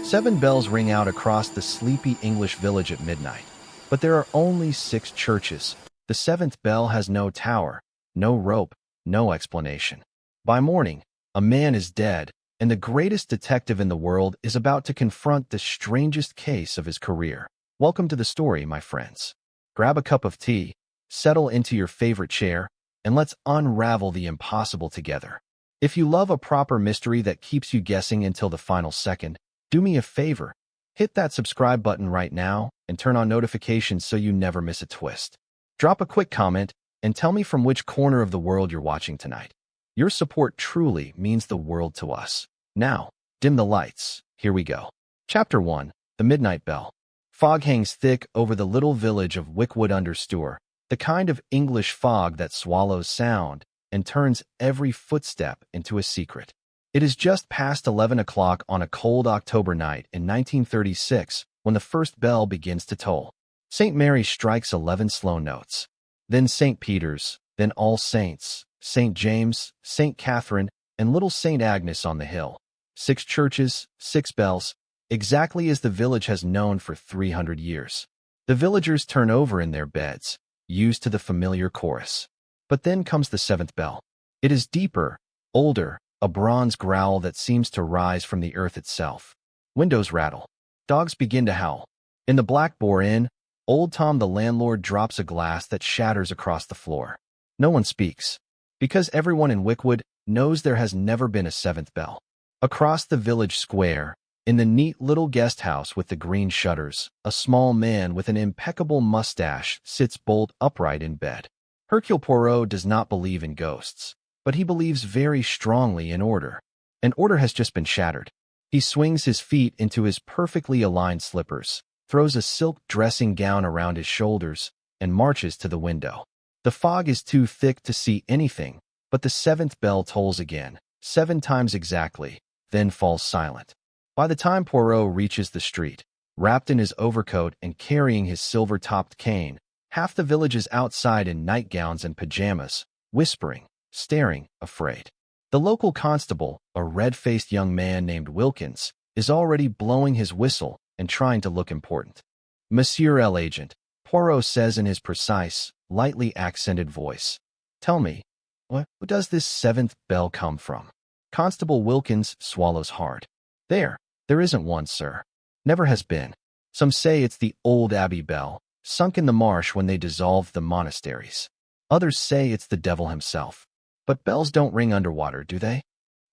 7 bells ring out across the sleepy English village at midnight. But there are only 6 churches. The 7th bell has no tower, no rope, no explanation. By morning, a man is dead, and the greatest detective in the world is about to confront the strangest case of his career. Welcome to the story, my friends. Grab a cup of tea, settle into your favorite chair, and let's unravel the impossible together. If you love a proper mystery that keeps you guessing until the final second, do me a favor. Hit that subscribe button right now and turn on notifications so you never miss a twist. Drop a quick comment and tell me from which corner of the world you're watching tonight. Your support truly means the world to us. Now, dim the lights. Here we go. Chapter 1. The Midnight Bell. Fog hangs thick over the little village of Wickwood-under-Stour, the kind of English fog that swallows sound and turns every footstep into a secret. It is just past 11 o'clock on a cold October night in 1936 when the first bell begins to toll. St. Mary strikes 11 slow notes. Then St. Peter's, then All Saints, St. James, St. Catherine, and little St. Agnes on the hill. 6 churches, 6 bells, exactly as the village has known for 300 years. The villagers turn over in their beds, used to the familiar chorus. But then comes the 7th bell. It is deeper, older, a bronze growl that seems to rise from the earth itself. Windows rattle. Dogs begin to howl. In the Black Boar Inn, old Tom the landlord drops a glass that shatters across the floor. No one speaks, because everyone in Wickwood knows there has never been a 7th bell. Across the village square, in the neat little guest house with the green shutters, a small man with an impeccable mustache sits bolt upright in bed. Hercule Poirot does not believe in ghosts, but he believes very strongly in order. And order has just been shattered. He swings his feet into his perfectly aligned slippers, throws a silk dressing gown around his shoulders, and marches to the window. The fog is too thick to see anything, but the 7th bell tolls again, 7 times exactly, then falls silent. By the time Poirot reaches the street, wrapped in his overcoat and carrying his silver-topped cane, half the village is outside in nightgowns and pajamas, whispering, staring, afraid. The local constable, a red-faced young man named Wilkins, is already blowing his whistle and trying to look important. "Monsieur l'agent," Poirot says in his precise, lightly accented voice. "Tell me, who does this 7th bell come from?" Constable Wilkins swallows hard. There isn't one, sir. Never has been. Some say it's the old Abbey bell, sunk in the marsh when they dissolved the monasteries. Others say it's the devil himself. But bells don't ring underwater, do they?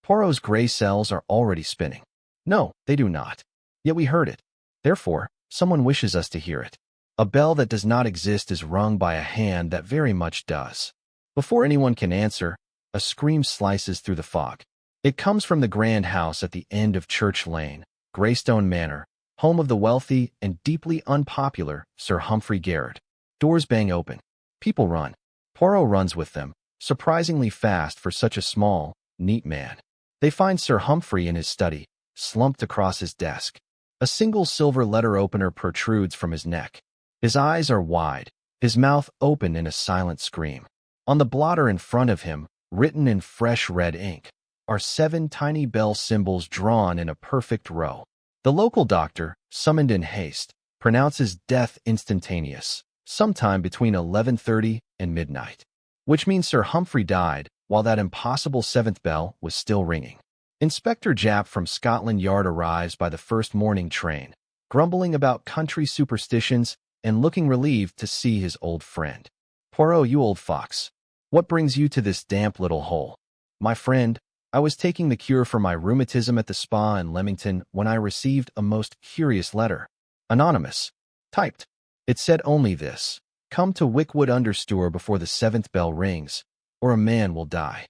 Poirot's gray cells are already spinning. No, they do not. Yet we heard it. Therefore, someone wishes us to hear it. A bell that does not exist is rung by a hand that very much does. Before anyone can answer, a scream slices through the fog. It comes from the grand house at the end of Church Lane, Greystone Manor, home of the wealthy and deeply unpopular Sir Humphrey Garrett. Doors bang open. People run. Poirot runs with them, surprisingly fast for such a small, neat man. They find Sir Humphrey in his study, slumped across his desk. A single silver letter opener protrudes from his neck. His eyes are wide, his mouth open in a silent scream. On the blotter in front of him, written in fresh red ink, are 7 tiny bell symbols drawn in a perfect row. The local doctor, summoned in haste, pronounces death instantaneous, sometime between 11:30 and midnight, which means Sir Humphrey died while that impossible 7th bell was still ringing. Inspector Japp from Scotland Yard arrives by the first morning train, grumbling about country superstitions and looking relieved to see his old friend. "Poirot, you old fox, what brings you to this damp little hole?" "My friend, I was taking the cure for my rheumatism at the spa in Leamington when I received a most curious letter. Anonymous. Typed. It said only this: 'Come to Wickwood-under-Stour before the 7th bell rings, or a man will die.'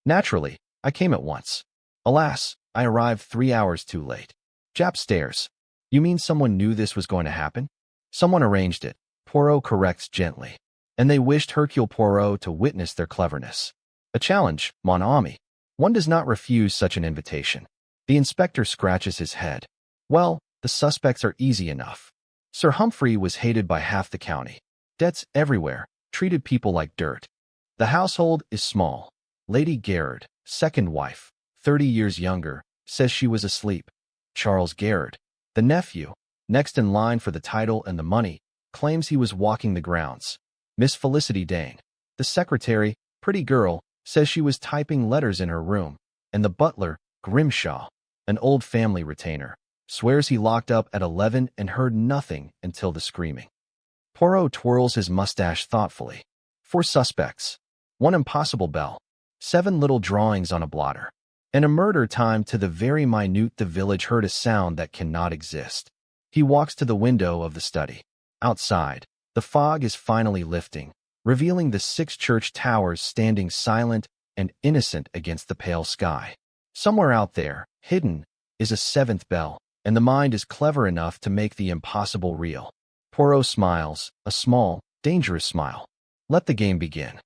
Naturally, I came at once. Alas, I arrived 3 hours too late." Japp stares. "You mean someone knew this was going to happen?" "Someone arranged it," Poirot corrects gently. "And they wished Hercule Poirot to witness their cleverness. A challenge, mon ami. One does not refuse such an invitation." The inspector scratches his head. "Well, the suspects are easy enough. Sir Humphrey was hated by half the county. Debts everywhere, treated people like dirt. The household is small. Lady Garrett, second wife, 30 years younger, says she was asleep. Charles Garrett, The nephew, next in line for the title and the money, claims he was walking the grounds. Miss Felicity Dane, the secretary, pretty girl, says she was typing letters in her room, and the butler, Grimshaw, an old family retainer, swears he locked up at 11 and heard nothing until the screaming. Poirot twirls his mustache thoughtfully. 4 suspects. 1 impossible bell. 7 little drawings on a blotter. And a murder timed to the very minute the village heard a sound that cannot exist. He walks to the window of the study. Outside, the fog is finally lifting, revealing the 6 church towers standing silent and innocent against the pale sky. Somewhere out there, hidden, is a 7th bell, and the mind is clever enough to make the impossible real. Poirot smiles, a small, dangerous smile. Let the game begin.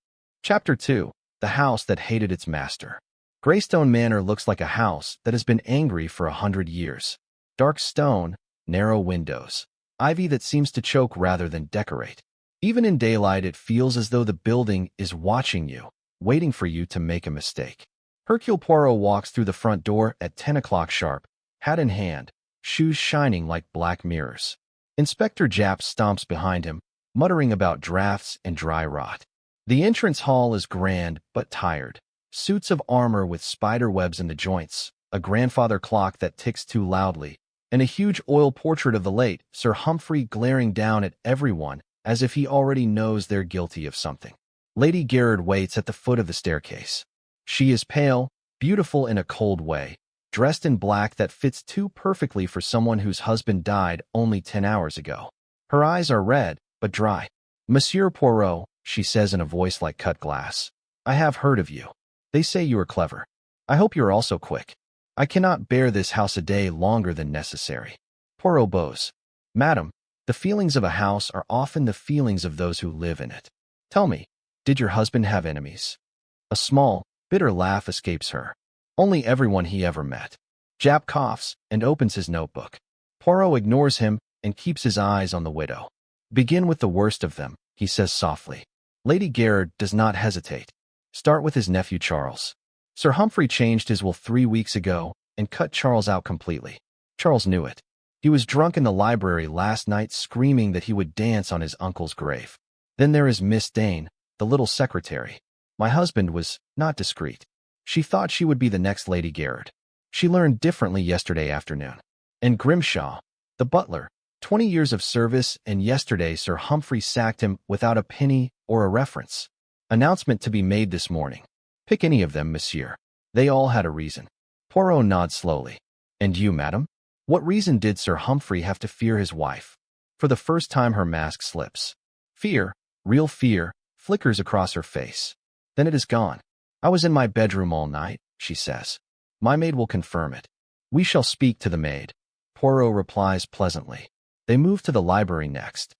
Chapter 2. The House That Hated Its Master. Greystone Manor looks like a house that has been angry for 100 years. Dark stone, narrow windows, ivy that seems to choke rather than decorate. Even in daylight, it feels as though the building is watching you, waiting for you to make a mistake. Hercule Poirot walks through the front door at 10 o'clock sharp, hat in hand, shoes shining like black mirrors. Inspector Japp stomps behind him, muttering about drafts and dry rot. The entrance hall is grand but tired. Suits of armor with spider webs in the joints, a grandfather clock that ticks too loudly, and a huge oil portrait of the late Sir Humphrey glaring down at everyone as if he already knows they're guilty of something. Lady Gerard waits at the foot of the staircase. She is pale, beautiful in a cold way, dressed in black that fits too perfectly for someone whose husband died only 10 hours ago. Her eyes are red, but dry. Monsieur Poirot, she says in a voice like cut glass, I have heard of you. They say you are clever. I hope you are also quick. I cannot bear this house a day longer than necessary. Poirot bows. Madam, the feelings of a house are often the feelings of those who live in it. Tell me, did your husband have enemies? A small, bitter laugh escapes her. Only everyone he ever met. Japp coughs and opens his notebook. Poirot ignores him and keeps his eyes on the widow. Begin with the worst of them, he says softly. Lady Gerard does not hesitate. Start with his nephew Charles. Sir Humphrey changed his will 3 weeks ago and cut Charles out completely. Charles knew it. He was drunk in the library last night screaming that he would dance on his uncle's grave. Then there is Miss Dane, the little secretary. My husband was not discreet. She thought she would be the next Lady Gerard. She learned differently yesterday afternoon. And Grimshaw, the butler, 20 years of service, and yesterday Sir Humphrey sacked him without a penny or a reference. Announcement to be made this morning. Pick any of them, monsieur. They all had a reason. Poirot nods slowly. And you, madam? What reason did Sir Humphrey have to fear his wife? For the first time her mask slips. Fear, real fear, flickers across her face. Then it is gone. I was in my bedroom all night, she says. My maid will confirm it. We shall speak to the maid. Poirot replies pleasantly. They move to the library next.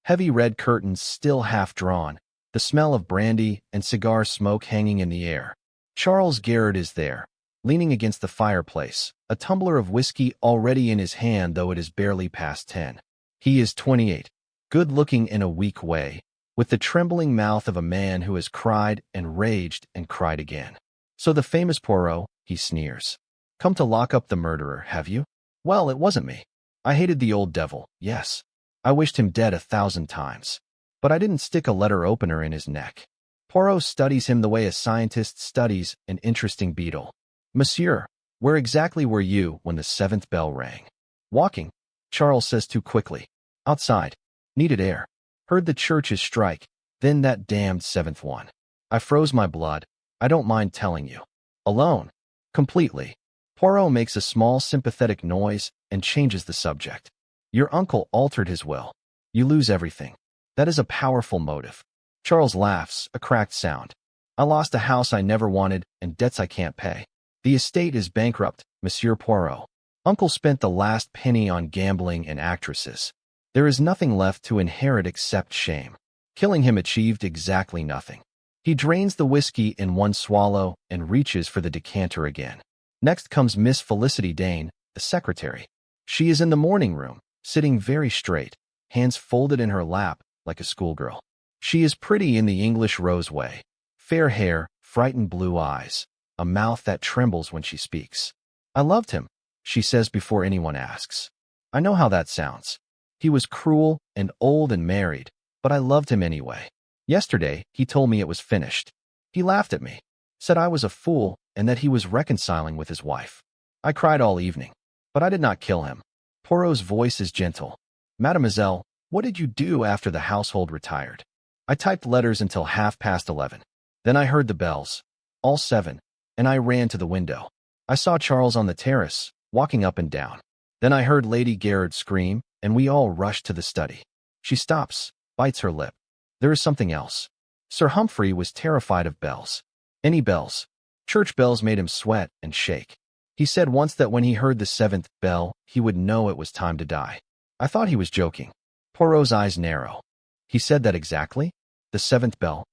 Heavy red curtains still half drawn, the smell of brandy and cigar smoke hanging in the air. Charles Gerard is there, leaning against the fireplace, a tumbler of whiskey already in his hand though it is barely past 10. He is 28, good-looking in a weak way, with the trembling mouth of a man who has cried and cried again. So the famous Poirot, he sneers. Come to lock up the murderer, have you? Well, it wasn't me. I hated the old devil, yes. I wished him dead 1,000 times. But I didn't stick a letter opener in his neck. Poirot studies him the way a scientist studies an interesting beetle. Monsieur, where exactly were you when the 7th bell rang? Walking, Charles says too quickly. Outside. Needed air. Heard the churches strike, then that damned 7th one. I froze my blood. I don't mind telling you. Alone. Completely. Poirot makes a small sympathetic noise and changes the subject. Your uncle altered his will. You lose everything. That is a powerful motive. Charles laughs, a cracked sound. I lost a house I never wanted and debts I can't pay. The estate is bankrupt, Monsieur Poirot. Uncle spent the last penny on gambling and actresses. There is nothing left to inherit except shame. Killing him achieved exactly nothing. He drains the whiskey in one swallow and reaches for the decanter again. Next comes Miss Felicity Dane, the secretary. She is in the morning room, sitting very straight, hands folded in her lap, like a schoolgirl. She is pretty in the English rose way. Fair hair, frightened blue eyes, a mouth that trembles when she speaks. I loved him, she says before anyone asks. I know how that sounds. He was cruel and old and married, but I loved him anyway. Yesterday, he told me it was finished. He laughed at me, said I was a fool and that he was reconciling with his wife. I cried all evening, but I did not kill him. Poirot's voice is gentle. Mademoiselle, what did you do after the household retired? I typed letters until 11:30. Then I heard the bells, all 7, and I ran to the window. I saw Charles on the terrace, walking up and down. Then I heard Lady Gerard scream, and we all rushed to the study. She stops, bites her lip. There is something else. Sir Humphrey was terrified of bells. Any bells. Church bells made him sweat and shake. He said once that when he heard the 7th bell, he would know it was time to die. I thought he was joking. Poirot's eyes narrow. He said that exactly? The 7th bell?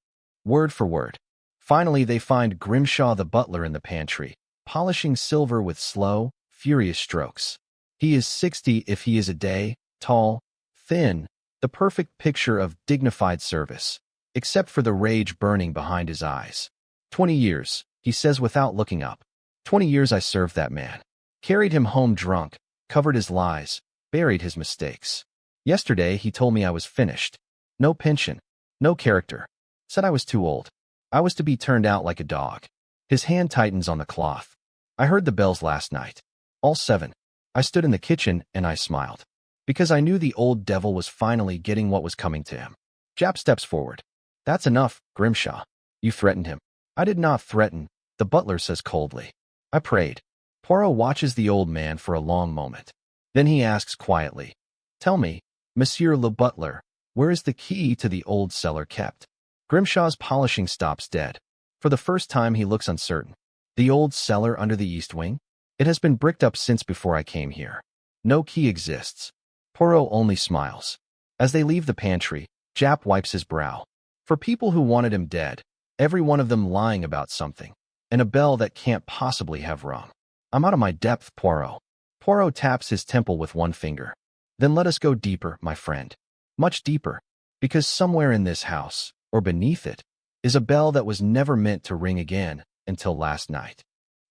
Word for word. Finally, they find Grimshaw the butler in the pantry, polishing silver with slow, furious strokes. He is 60 if he is a day, tall, thin, the perfect picture of dignified service, except for the rage burning behind his eyes. 20 years, he says without looking up. 20 years I served that man. Carried him home drunk, covered his lies, buried his mistakes. Yesterday he told me I was finished. No pension, no character. Said I was too old. I was to be turned out like a dog. His hand tightens on the cloth. I heard the bells last night. All 7. I stood in the kitchen and I smiled. Because I knew the old devil was finally getting what was coming to him. Japp steps forward. That's enough, Grimshaw. You threatened him. I did not threaten, the butler says coldly. I prayed. Poirot watches the old man for a long moment. Then he asks quietly, Tell me, Monsieur le Butler, where is the key to the old cellar kept? Grimshaw's polishing stops dead. For the first time he looks uncertain. The old cellar under the east wing? It has been bricked up since before I came here. No key exists. Poirot only smiles. As they leave the pantry, Japp wipes his brow. For people who wanted him dead, every one of them lying about something, and a bell that can't possibly have rung. I'm out of my depth, Poirot. Poirot taps his temple with one finger. Then let us go deeper, my friend. Much deeper, because somewhere in this house, or beneath it, is a bell that was never meant to ring again until last night.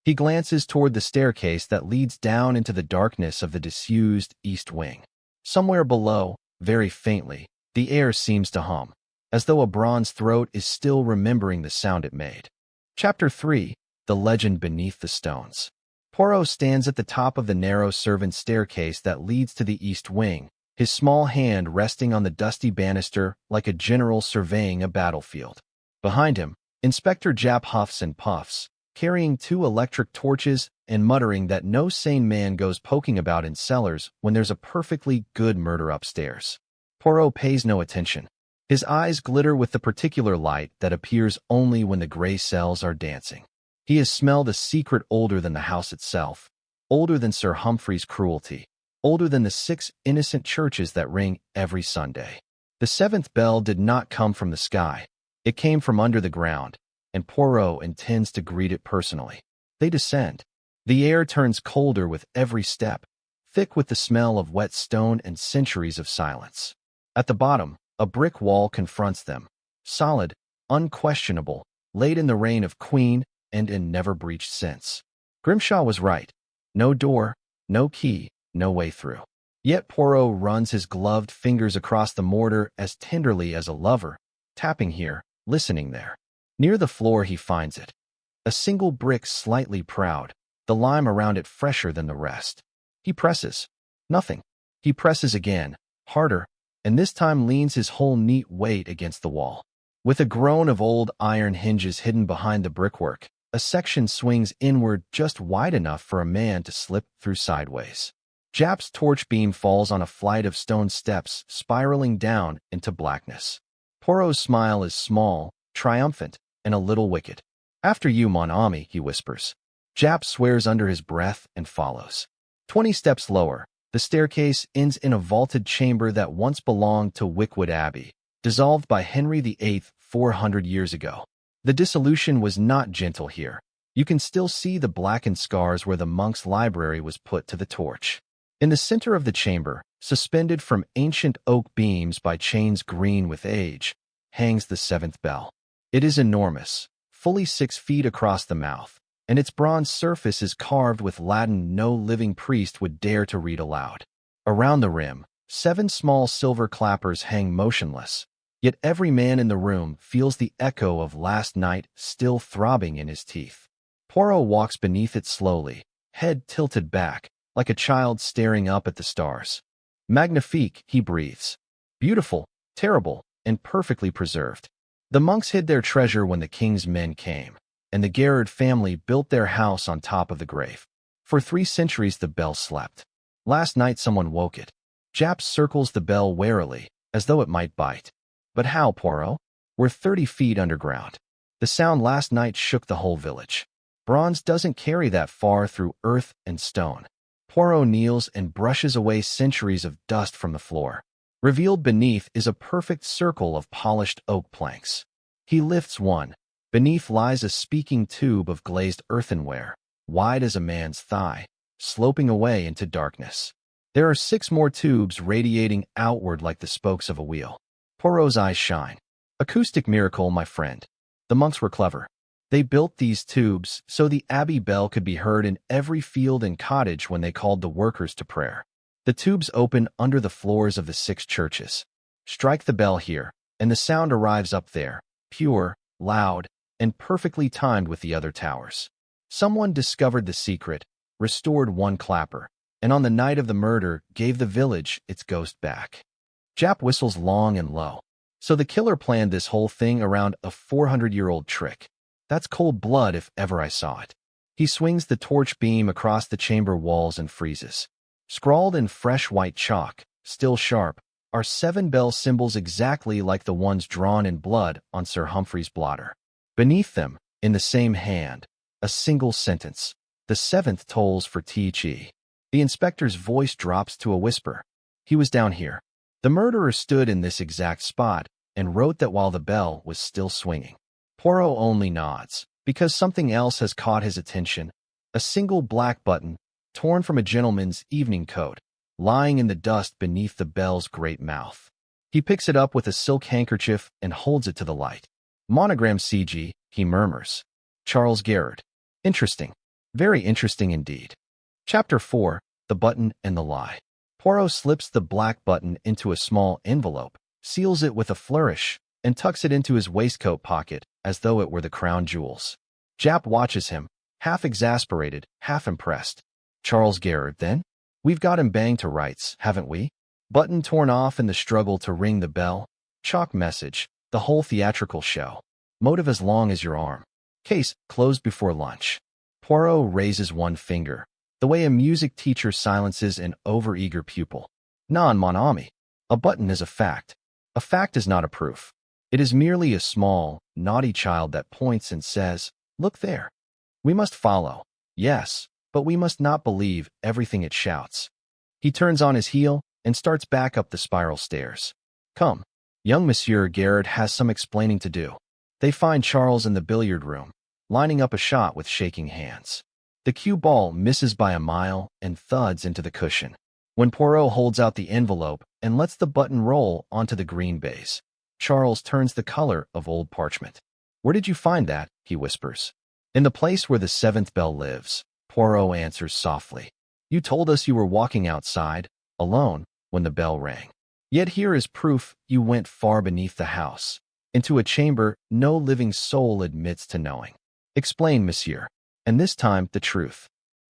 He glances toward the staircase that leads down into the darkness of the disused east wing. Somewhere below, very faintly, the air seems to hum, as though a bronze throat is still remembering the sound it made. Chapter 3. The Legend Beneath the Stones. Poirot stands at the top of the narrow servants' staircase that leads to the east wing, his small hand resting on the dusty banister like a general surveying a battlefield. Behind him, Inspector Japp huffs and puffs, carrying 2 electric torches and muttering that no sane man goes poking about in cellars when there's a perfectly good murder upstairs. Poirot pays no attention. His eyes glitter with the particular light that appears only when the gray cells are dancing. He has smelled a secret older than the house itself, older than Sir Humphrey's cruelty, older than the 6 innocent churches that ring every Sunday. The 7th bell did not come from the sky. It came from under the ground, and Poirot intends to greet it personally. They descend. The air turns colder with every step, thick with the smell of wet stone and centuries of silence. At the bottom, a brick wall confronts them, solid, unquestionable, laid in the reign of Queen and in never breached since. Grimshaw was right. No door, no key, no way through. Yet Poirot runs his gloved fingers across the mortar as tenderly as a lover, tapping here, listening there. Near the floor he finds it. A single brick slightly proud, the lime around it fresher than the rest. He presses. Nothing. He presses again, harder, and this time leans his whole neat weight against the wall. With a groan of old iron hinges hidden behind the brickwork, a section swings inward just wide enough for a man to slip through sideways. Japp's torch beam falls on a flight of stone steps spiraling down into blackness. Poirot's smile is small, triumphant, and a little wicked. After you, mon ami, he whispers. Japp swears under his breath and follows. 20 steps lower, the staircase ends in a vaulted chamber that once belonged to Wickwood Abbey, dissolved by Henry VIII 400 years ago. The dissolution was not gentle here. You can still see the blackened scars where the monk's library was put to the torch. In the center of the chamber, suspended from ancient oak beams by chains green with age, hangs the 7th bell. It is enormous, fully 6 feet across the mouth, and its bronze surface is carved with Latin no living priest would dare to read aloud. Around the rim, 7 small silver clappers hang motionless, yet every man in the room feels the echo of last night still throbbing in his teeth. Poirot walks beneath it slowly, head tilted back, like a child staring up at the stars. Magnifique, he breathes. Beautiful, terrible, and perfectly preserved. The monks hid their treasure when the king's men came, and the Gerard family built their house on top of the grave. For 3 centuries the bell slept. Last night someone woke it. Japp circles the bell warily, as though it might bite. But how, Poirot? We're 30 feet underground. The sound last night shook the whole village. Bronze doesn't carry that far through earth and stone. Poirot kneels and brushes away centuries of dust from the floor. Revealed beneath is a perfect circle of polished oak planks. He lifts one. Beneath lies a speaking tube of glazed earthenware, wide as a man's thigh, sloping away into darkness. There are 6 more tubes radiating outward like the spokes of a wheel. Poirot's eyes shine. Acoustic miracle, my friend. The monks were clever. They built these tubes so the abbey bell could be heard in every field and cottage when they called the workers to prayer. The tubes open under the floors of the 6 churches. Strike the bell here, and the sound arrives up there, pure, loud, and perfectly timed with the other towers. Someone discovered the secret, restored one clapper, and on the night of the murder gave the village its ghost back. Japp whistles long and low. So the killer planned this whole thing around a 400-year-old trick. That's cold blood if ever I saw it. He swings the torch beam across the chamber walls and freezes. Scrawled in fresh white chalk, still sharp, are 7 bell symbols exactly like the ones drawn in blood on Sir Humphrey's blotter. Beneath them, in the same hand, a single sentence. The 7th tolls for T.G. The inspector's voice drops to a whisper. He was down here. The murderer stood in this exact spot and wrote that while the bell was still swinging. Poirot only nods, because something else has caught his attention. A single black button, torn from a gentleman's evening coat, lying in the dust beneath the bell's great mouth. He picks it up with a silk handkerchief and holds it to the light. Monogram CG, he murmurs. Charles Gerard. Interesting. Very interesting indeed. Chapter 4, The Button and the Lie. Poirot slips the black button into a small envelope, seals it with a flourish, and tucks it into his waistcoat pocket as though it were the crown jewels. Japp watches him, half exasperated, half impressed. Charles Gerard, then? We've got him banged to rights, haven't we? Button torn off in the struggle to ring the bell. Chalk message, the whole theatrical show. Motive as long as your arm. Case closed before lunch. Poirot raises one finger, the way a music teacher silences an overeager pupil. Non mon ami. A button is a fact. A fact is not a proof. It is merely a small, naughty child that points and says, look there. We must follow. Yes, but we must not believe everything it shouts. He turns on his heel and starts back up the spiral stairs. Come. Young Monsieur Gerard has some explaining to do. They find Charles in the billiard room, lining up a shot with shaking hands. The cue ball misses by a mile and thuds into the cushion. When Poirot holds out the envelope and lets the button roll onto the green baize, Charles turns the color of old parchment. Where did you find that? He whispers. In the place where the 7th bell lives, Poirot answers softly. You told us you were walking outside, alone, when the bell rang. Yet here is proof you went far beneath the house, into a chamber no living soul admits to knowing. Explain, monsieur. And this time, the truth.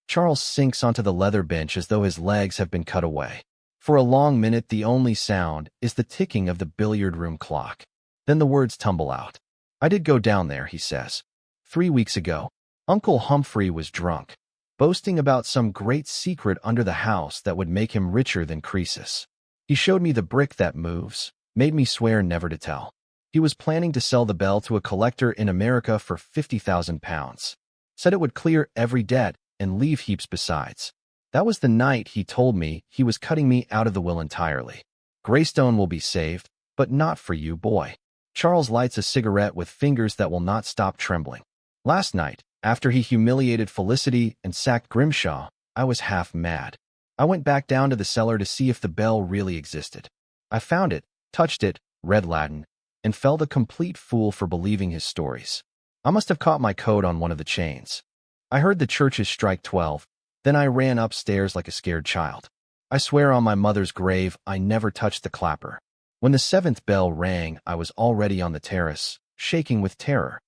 Charles sinks onto the leather bench as though his legs have been cut away. For a long minute, the only sound is the ticking of the billiard room clock. Then the words tumble out. I did go down there, he says. 3 weeks ago, Uncle Humphrey was drunk, boasting about some great secret under the house that would make him richer than Croesus. He showed me the brick that moves, made me swear never to tell. He was planning to sell the bell to a collector in America for £50,000. Said it would clear every debt and leave heaps besides. That was the night he told me he was cutting me out of the will entirely. Greystone will be saved, but not for you, boy. Charles lights a cigarette with fingers that will not stop trembling. Last night, after he humiliated Felicity and sacked Grimshaw, I was half mad. I went back down to the cellar to see if the bell really existed. I found it, touched it, read Latin, and felt a complete fool for believing his stories. I must have caught my coat on one of the chains. I heard the churches strike 12, then I ran upstairs like a scared child. I swear on my mother's grave I never touched the clapper. When the seventh bell rang, I was already on the terrace, shaking with terror.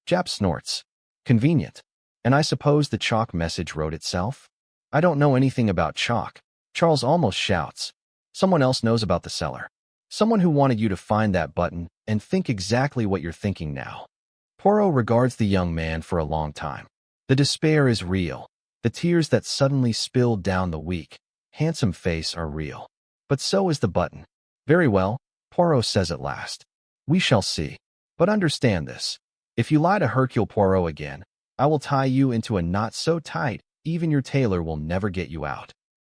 Jap snorts. Convenient. And I suppose the chalk message wrote itself? I don't know anything about chalk. Charles almost shouts. Someone else knows about the cellar. Someone who wanted you to find that button and think exactly what you're thinking now. Poirot regards the young man for a long time. The despair is real. The tears that suddenly spilled down the weak, handsome face are real. But so is the button. Very well, Poirot says at last. We shall see. But understand this. If you lie to Hercule Poirot again, I will tie you into a knot so tight, even your tailor will never get you out.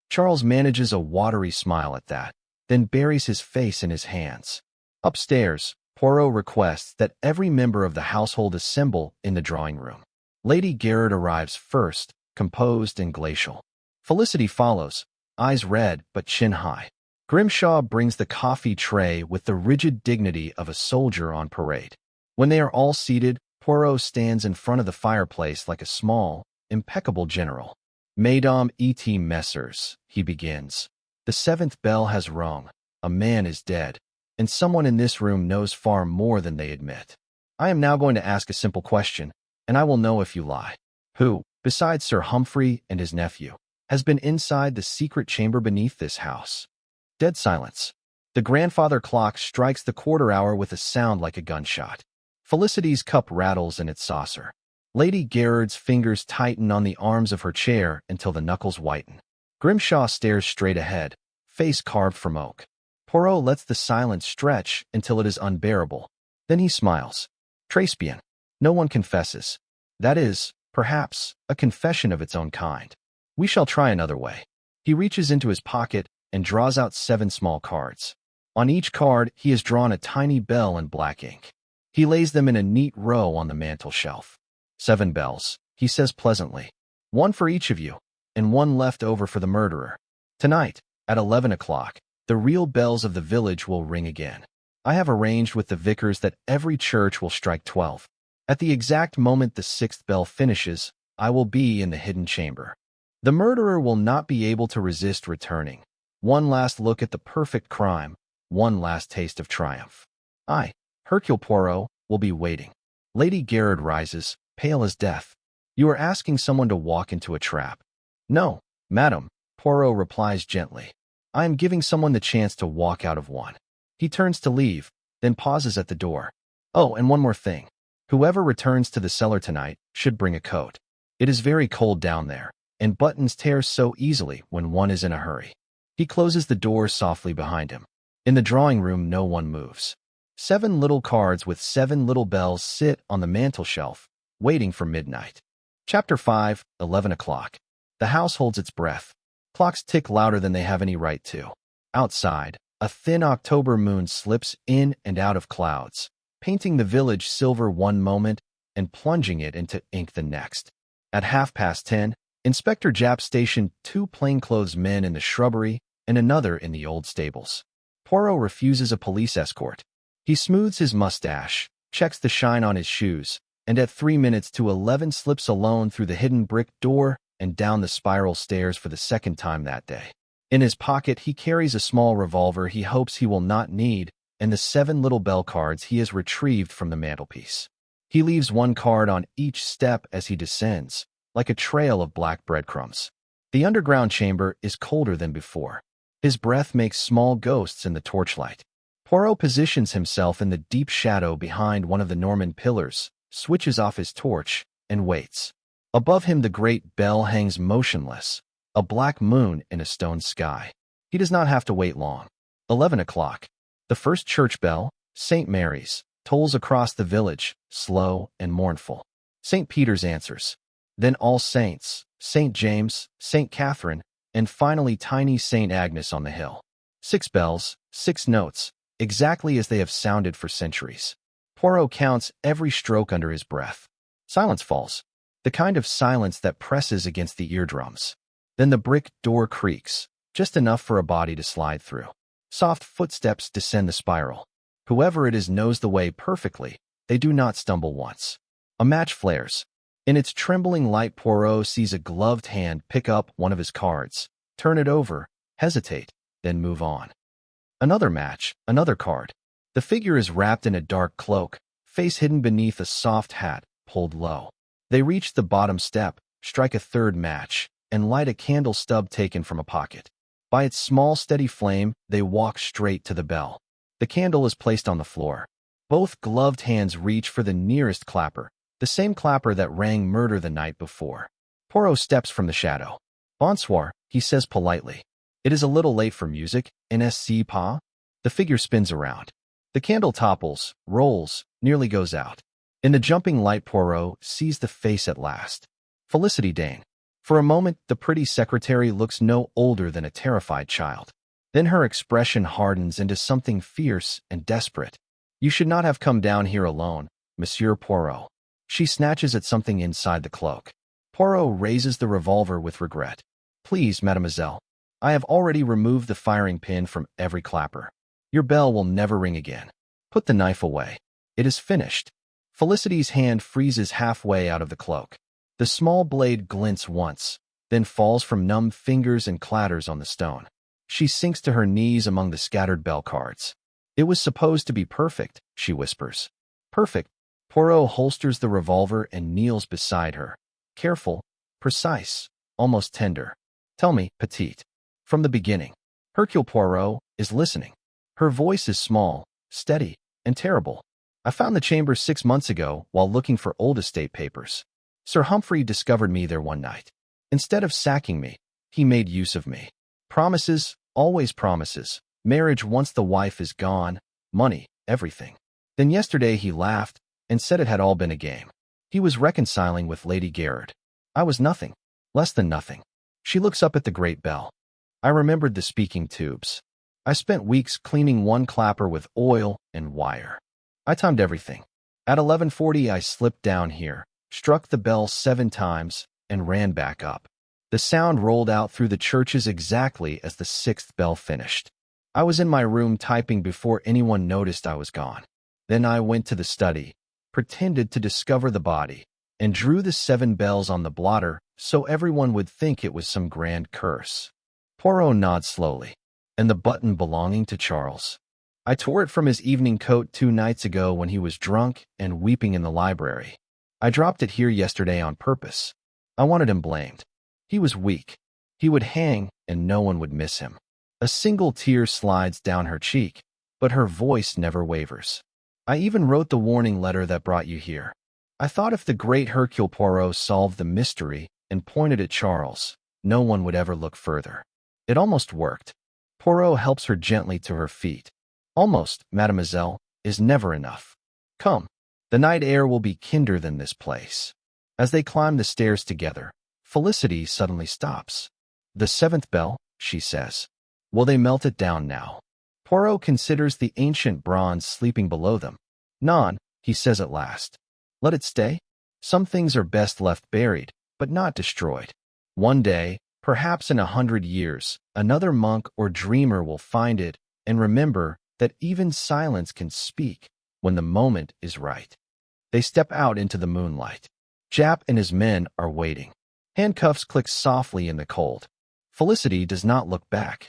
Charles manages a watery smile at that, then buries his face in his hands. Upstairs, Poirot requests that every member of the household assemble in the drawing room. Lady Garrett arrives first, composed and glacial. Felicity follows, eyes red but chin high. Grimshaw brings the coffee tray with the rigid dignity of a soldier on parade. When they are all seated, Poirot stands in front of the fireplace like a small, impeccable general. Mesdames et messieurs, he begins. The seventh bell has rung. A man is dead, and someone in this room knows far more than they admit. I am now going to ask a simple question, and I will know if you lie. Who, besides Sir Humphrey and his nephew, has been inside the secret chamber beneath this house? Dead silence. The grandfather clock strikes the quarter hour with a sound like a gunshot. Felicity's cup rattles in its saucer. Lady Garrard's fingers tighten on the arms of her chair until the knuckles whiten. Grimshaw stares straight ahead, face carved from oak. Poirot lets the silence stretch until it is unbearable. Then he smiles. Très bien. No one confesses. That is, perhaps, a confession of its own kind. We shall try another way. He reaches into his pocket and draws out 7 small cards. On each card, he has drawn a tiny bell in black ink. He lays them in a neat row on the mantel shelf. 7 bells, he says pleasantly. 1 for each of you, and 1 left over for the murderer. Tonight, at 11 o'clock, the real bells of the village will ring again. I have arranged with the vicars that every church will strike 12. At the exact moment the 6th bell finishes, I will be in the hidden chamber. The murderer will not be able to resist returning. One last look at the perfect crime, one last taste of triumph. I, Hercule Poirot, will be waiting. Lady Garrard rises, pale as death. You are asking someone to walk into a trap. No, madam, Poirot replies gently. I am giving someone the chance to walk out of one. He turns to leave, then pauses at the door. Oh, and one more thing. Whoever returns to the cellar tonight should bring a coat. It is very cold down there, and buttons tear so easily when one is in a hurry. He closes the door softly behind him. In the drawing room, no one moves. 7 little cards with 7 little bells sit on the mantel shelf, waiting for midnight. Chapter 5, 11 o'clock. The house holds its breath. Clocks tick louder than they have any right to. Outside, a thin October moon slips in and out of clouds, painting the village silver one moment and plunging it into ink the next. At 10:30, Inspector Japp stationed 2 plainclothes men in the shrubbery and another in the old stables. Poirot refuses a police escort. He smooths his mustache, checks the shine on his shoes, and at 11:03 slips alone through the hidden brick door and down the spiral stairs for the 2nd time that day. In his pocket, he carries a small revolver he hopes he will not need and the 7 little bell cards he has retrieved from the mantelpiece. He leaves 1 card on each step as he descends, like a trail of black breadcrumbs. The underground chamber is colder than before. His breath makes small ghosts in the torchlight. Poirot positions himself in the deep shadow behind one of the Norman pillars, switches off his torch, and waits. Above him the great bell hangs motionless, a black moon in a stone sky. He does not have to wait long. 11 o'clock. The first church bell, St. Mary's, tolls across the village, slow and mournful. St. Peter's answers. Then All Saints, St. James, St. Catherine, and finally tiny St. Agnes on the hill. 6 bells, 6 notes, exactly as they have sounded for centuries. Poirot counts every stroke under his breath. Silence falls, the kind of silence that presses against the eardrums. Then the brick door creaks, just enough for a body to slide through. Soft footsteps descend the spiral. Whoever it is knows the way perfectly. They do not stumble once. A match flares. In its trembling light, Poirot sees a gloved hand pick up one of his cards, turn it over, hesitate, then move on. Another match, another card. The figure is wrapped in a dark cloak, face hidden beneath a soft hat, pulled low. They reach the bottom step, strike a third match, and light a candle stub taken from a pocket. By its small, steady flame, they walk straight to the bell. The candle is placed on the floor. Both gloved hands reach for the nearest clapper, the same clapper that rang murder the night before. Poirot steps from the shadow. Bonsoir, he says politely. It is a little late for music, n'est-ce pas? The figure spins around. The candle topples, rolls, nearly goes out. In the jumping light, Poirot sees the face at last. Felicity Dane. For a moment, the pretty secretary looks no older than a terrified child. Then her expression hardens into something fierce and desperate. You should not have come down here alone, Monsieur Poirot. She snatches at something inside the cloak. Poirot raises the revolver with regret. Please, mademoiselle. I have already removed the firing pin from every clapper. Your bell will never ring again. Put the knife away. It is finished. Felicity's hand freezes halfway out of the cloak. The small blade glints once, then falls from numb fingers and clatters on the stone. She sinks to her knees among the scattered bell cards. It was supposed to be perfect, she whispers. Perfect. Poirot holsters the revolver and kneels beside her. Careful, precise, almost tender. Tell me, petite. From the beginning. Hercule Poirot is listening. Her voice is small, steady, and terrible. I found the chamber 6 months ago while looking for old estate papers. Sir Humphrey discovered me there one night. Instead of sacking me, he made use of me. Promises, always promises. Marriage once the wife is gone, money, everything. Then yesterday he laughed and said it had all been a game. He was reconciling with Lady Gerard. I was nothing, less than nothing. She looks up at the great bell. I remembered the speaking tubes. I spent weeks cleaning one clapper with oil and wire. I timed everything. At 11:40 I slipped down here, struck the bell 7 times, and ran back up. The sound rolled out through the churches exactly as the 6th bell finished. I was in my room typing before anyone noticed I was gone. Then I went to the study, pretended to discover the body, and drew the 7 bells on the blotter so everyone would think it was some grand curse. Poirot nods slowly. And the button belonging to Charles. I tore it from his evening coat 2 nights ago when he was drunk and weeping in the library. I dropped it here yesterday on purpose. I wanted him blamed. He was weak. He would hang and no one would miss him. A single tear slides down her cheek, but her voice never wavers. I even wrote the warning letter that brought you here. I thought if the great Hercule Poirot solved the mystery and pointed at Charles, no one would ever look further. It almost worked. Poirot helps her gently to her feet. Almost, mademoiselle, is never enough. Come, the night air will be kinder than this place. As they climb the stairs together, Felicity suddenly stops. The 7th bell, she says. Will they melt it down now? Poirot considers the ancient bronze sleeping below them. Non, he says at last. Let it stay. Some things are best left buried, but not destroyed. One day, perhaps in 100 years, another monk or dreamer will find it and remember that even silence can speak when the moment is right. They step out into the moonlight. Jap and his men are waiting. Handcuffs click softly in the cold. Felicity does not look back.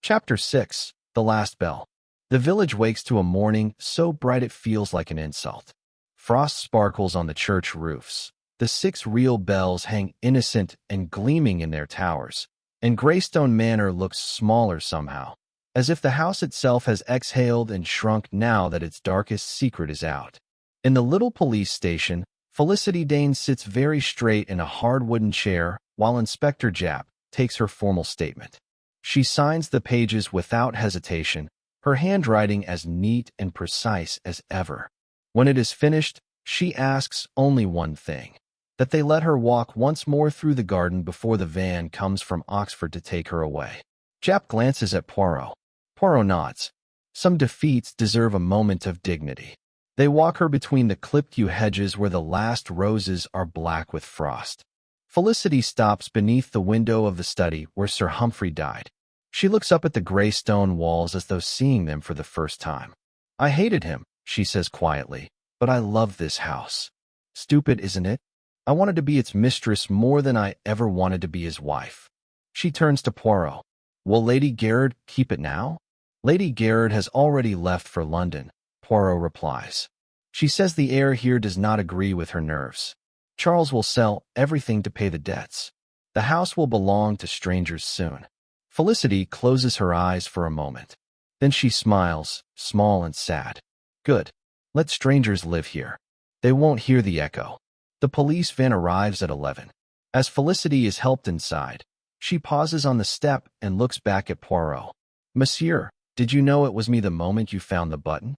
Chapter 6, The Last Bell. The village wakes to a morning so bright it feels like an insult. Frost sparkles on the church roofs. The 6 real bells hang innocent and gleaming in their towers, and Greystone Manor looks smaller somehow, as if the house itself has exhaled and shrunk now that its darkest secret is out. In the little police station, Felicity Dane sits very straight in a hard wooden chair while Inspector Jap takes her formal statement. She signs the pages without hesitation, her handwriting as neat and precise as ever. When it is finished, she asks only one thing. That they let her walk once more through the garden before the van comes from Oxford to take her away. Jap glances at Poirot. Poirot nods. Some defeats deserve a moment of dignity. They walk her between the clipped yew hedges where the last roses are black with frost. Felicity stops beneath the window of the study where Sir Humphrey died. She looks up at the gray stone walls as though seeing them for the first time. I hated him, she says quietly, but I love this house. Stupid, isn't it? I wanted to be its mistress more than I ever wanted to be his wife. She turns to Poirot. Will Lady Gerard keep it now? Lady Gerard has already left for London, Poirot replies. She says the air here does not agree with her nerves. Charles will sell everything to pay the debts. The house will belong to strangers soon. Felicity closes her eyes for a moment. Then she smiles, small and sad. Good. Let strangers live here. They won't hear the echo. The police van arrives at 11. As Felicity is helped inside, she pauses on the step and looks back at Poirot. Monsieur, did you know it was me the moment you found the button?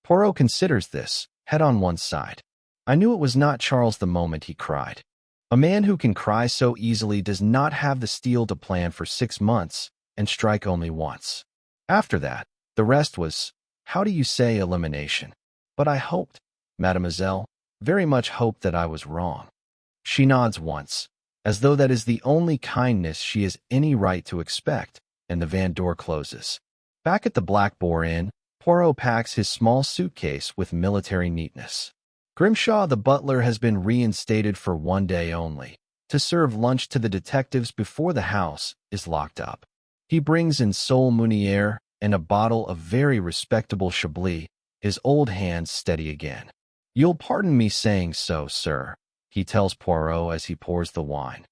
Poirot considers this, head on one side. I knew it was not Charles the moment he cried. A man who can cry so easily does not have the steel to plan for 6 months and strike only once. After that, the rest was, how do you say, elimination. But I hoped, mademoiselle, very much hoped that I was wrong. She nods once, as though that is the only kindness she has any right to expect, and the van door closes. Back at the Black Boar Inn, Poirot packs his small suitcase with military neatness. Grimshaw the butler has been reinstated for 1 day only, to serve lunch to the detectives before the house is locked up. He brings in Sol Munier and a bottle of very respectable Chablis, his old hands steady again. You'll pardon me saying so, sir, he tells Poirot as he pours the wine.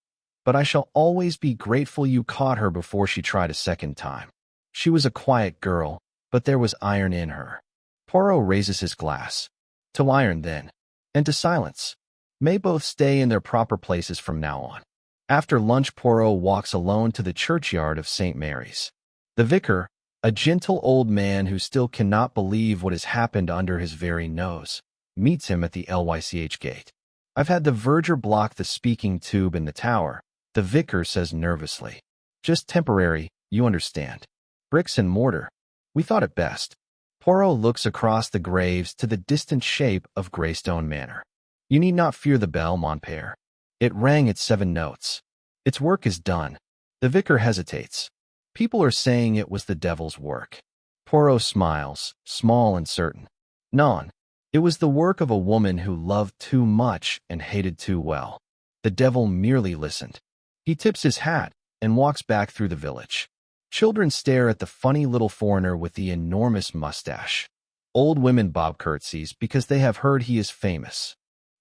But I shall always be grateful you caught her before she tried a second time. She was a quiet girl, but there was iron in her. Poirot raises his glass. To iron, then, and to silence. May both stay in their proper places from now on. After lunch, Poirot walks alone to the churchyard of St. Mary's. The vicar, a gentle old man who still cannot believe what has happened under his very nose, meets him at the Lych gate. I've had the verger block the speaking tube in the tower, the vicar says nervously. Just temporary, you understand. Bricks and mortar. We thought it best. Poirot looks across the graves to the distant shape of Greystone Manor. You need not fear the bell, mon père. It rang its 7 notes. Its work is done. The vicar hesitates. People are saying it was the devil's work. Poirot smiles, small and certain. Non. It was the work of a woman who loved too much and hated too well. The devil merely listened. He tips his hat and walks back through the village. Children stare at the funny little foreigner with the enormous mustache. Old women bob curtsies because they have heard he is famous.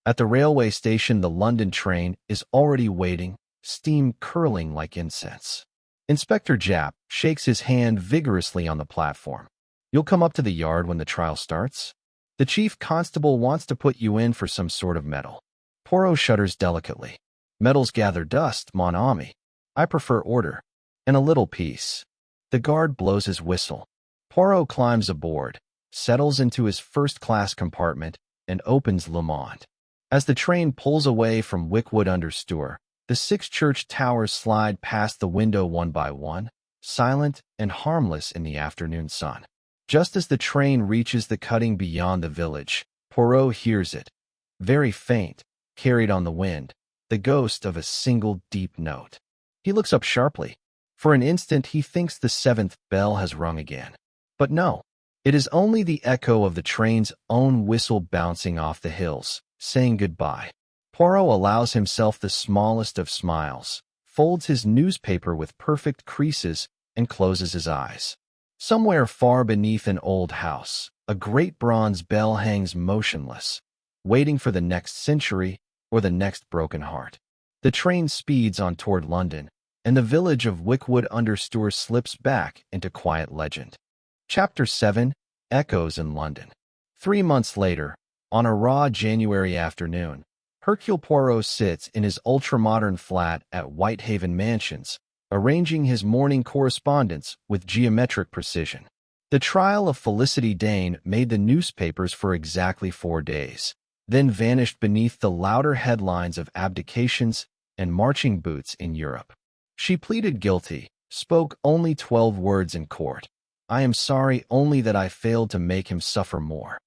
At the railway station, the London train is already waiting, steam curling like incense. Inspector Japp shakes his hand vigorously on the platform. You'll come up to the yard when the trial starts? The chief constable wants to put you in for some sort of medal. Poirot shudders delicately. Medals gather dust, mon ami. I prefer order. And a little peace. The guard blows his whistle. Poirot climbs aboard, settles into his first-class compartment, and opens Le Monde. As the train pulls away from Wickwood-under-Stour, the 6 church towers slide past the window one by one, silent and harmless in the afternoon sun. Just as the train reaches the cutting beyond the village, Poirot hears it, very faint, carried on the wind, the ghost of a single deep note. He looks up sharply. For an instant he thinks the 7th bell has rung again. But no, it is only the echo of the train's own whistle bouncing off the hills, saying goodbye. Poirot allows himself the smallest of smiles, folds his newspaper with perfect creases, and closes his eyes. Somewhere far beneath an old house, a great bronze bell hangs motionless, waiting for the next century or the next broken heart. The train speeds on toward London, and the village of Wickwood-under-Stour slips back into quiet legend. Chapter 7, Echoes in London. 3 months later, on a raw January afternoon, Hercule Poirot sits in his ultramodern flat at Whitehaven Mansions, arranging his morning correspondence with geometric precision. The trial of Felicity Dane made the newspapers for exactly 4 days, then vanished beneath the louder headlines of abdications and marching boots in Europe. She pleaded guilty, spoke only 12 words in court. I am sorry only that I failed to make him suffer more,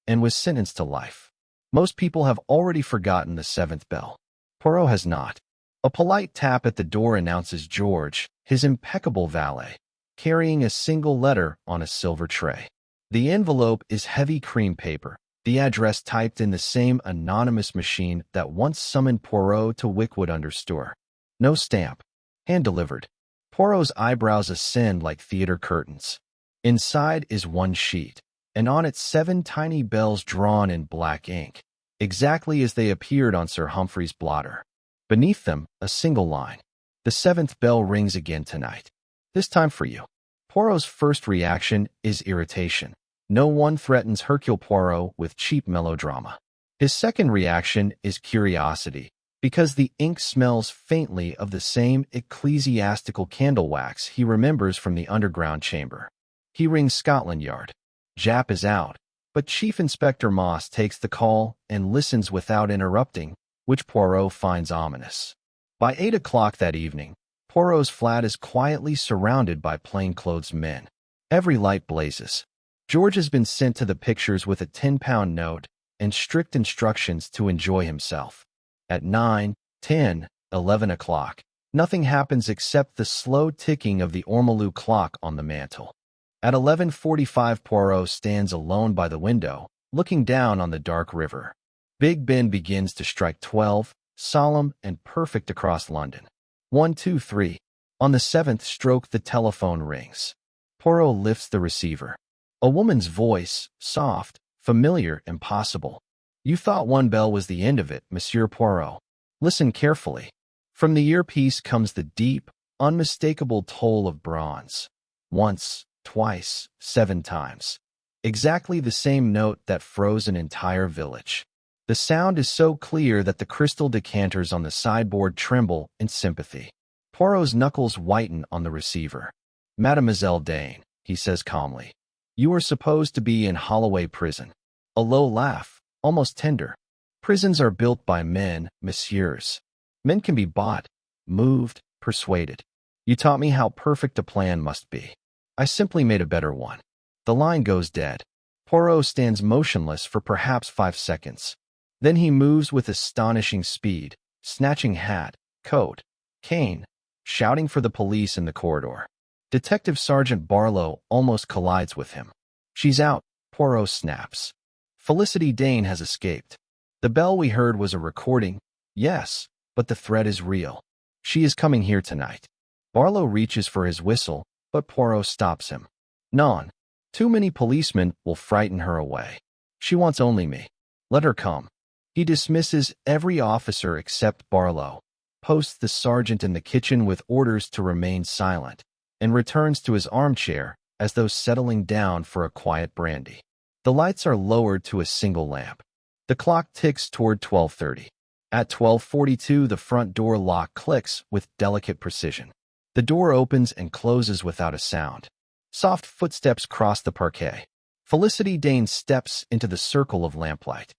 and was sentenced to life. Most people have already forgotten the 7th bell. Poirot has not. A polite tap at the door announces George, his impeccable valet, carrying a single letter on a silver tray. The envelope is heavy cream paper, the address typed in the same anonymous machine that once summoned Poirot to Wickwood-under-Stour. No stamp. Hand-delivered. Poirot's eyebrows ascend like theater curtains. Inside is one sheet, and on it 7 tiny bells drawn in black ink, exactly as they appeared on Sir Humphrey's blotter. Beneath them, a single line. The 7th bell rings again tonight. This time for you. Poirot's first reaction is irritation. No one threatens Hercule Poirot with cheap melodrama. His second reaction is curiosity, because the ink smells faintly of the same ecclesiastical candle wax he remembers from the underground chamber. He rings Scotland Yard. Japp is out, but Chief Inspector Moss takes the call and listens without interrupting, which Poirot finds ominous. By 8 o'clock that evening, Poirot's flat is quietly surrounded by plainclothes men. Every light blazes. George has been sent to the pictures with a £10 note and strict instructions to enjoy himself. At 9, 10, 11 o'clock, nothing happens except the slow ticking of the ormolu clock on the mantel. At 11:45, Poirot stands alone by the window, looking down on the dark river. Big Ben begins to strike 12, solemn and perfect across London. 1, 2, 3. On the 7th stroke, the telephone rings. Poirot lifts the receiver. A woman's voice, soft, familiar, impossible. You thought one bell was the end of it, Monsieur Poirot. Listen carefully. From the earpiece comes the deep, unmistakable toll of bronze. Once, twice, 7 times. Exactly the same note that froze an entire village. The sound is so clear that the crystal decanters on the sideboard tremble in sympathy. Poirot's knuckles whiten on the receiver. Mademoiselle Dane, he says calmly. You are supposed to be in Holloway Prison. A low laugh, almost tender. Prisons are built by men, messieurs. Men can be bought, moved, persuaded. You taught me how perfect a plan must be. I simply made a better one. The line goes dead. Poirot stands motionless for perhaps 5 seconds. Then he moves with astonishing speed, snatching hat, coat, cane, shouting for the police in the corridor. Detective Sergeant Barlow almost collides with him. She's out, Poirot snaps. Felicity Dane has escaped. The bell we heard was a recording, yes, but the threat is real. She is coming here tonight. Barlow reaches for his whistle, but Poirot stops him. Non. Too many policemen will frighten her away. She wants only me. Let her come. He dismisses every officer except Barlow, posts the sergeant in the kitchen with orders to remain silent, and returns to his armchair as though settling down for a quiet brandy. The lights are lowered to a single lamp. The clock ticks toward 12:30. At 12:42, the front door lock clicks with delicate precision. The door opens and closes without a sound. Soft footsteps cross the parquet. Felicity Dane steps into the circle of lamplight.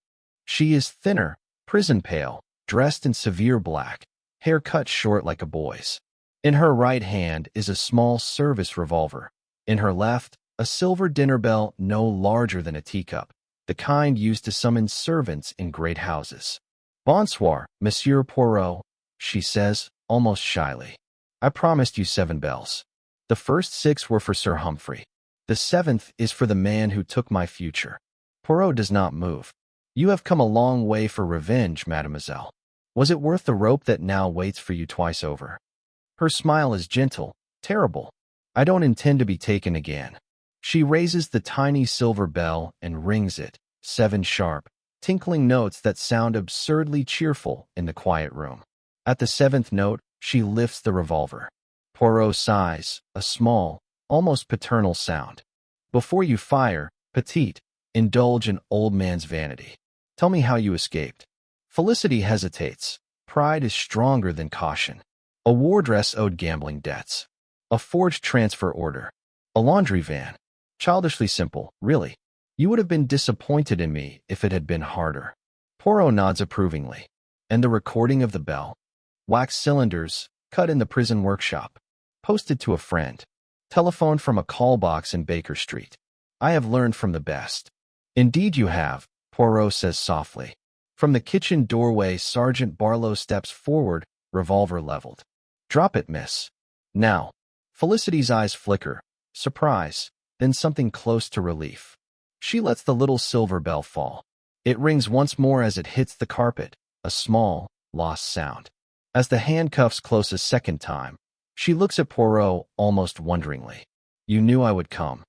She is thinner, prison pale, dressed in severe black, hair cut short like a boy's. In her right hand is a small service revolver. In her left, a silver dinner bell no larger than a teacup, the kind used to summon servants in great houses. Bonsoir, Monsieur Poirot, she says, almost shyly. I promised you 7 bells. The first 6 were for Sir Humphrey. The 7th is for the man who took my future. Poirot does not move. You have come a long way for revenge, mademoiselle. Was it worth the rope that now waits for you twice over? Her smile is gentle, terrible. I don't intend to be taken again. She raises the tiny silver bell and rings it, 7 sharp, tinkling notes that sound absurdly cheerful in the quiet room. At the 7th note, she lifts the revolver. Poirot sighs, a small, almost paternal sound. Before you fire, petite, indulge an old man's vanity. Tell me how you escaped. Felicity hesitates. Pride is stronger than caution. A wardress owed gambling debts. A forged transfer order. A laundry van. Childishly simple, really. You would have been disappointed in me if it had been harder. Poirot nods approvingly. And the recording of the bell. Wax cylinders, cut in the prison workshop. Posted to a friend. Telephoned from a call box in Baker Street. I have learned from the best. Indeed you have, Poirot says softly. From the kitchen doorway, Sergeant Barlow steps forward, revolver leveled. Drop it, miss. Now. Felicity's eyes flicker. Surprise, then something close to relief. She lets the little silver bell fall. It rings once more as it hits the carpet, a small, lost sound. As the handcuffs close a second time, She looks at Poirot almost wonderingly. You knew I would come.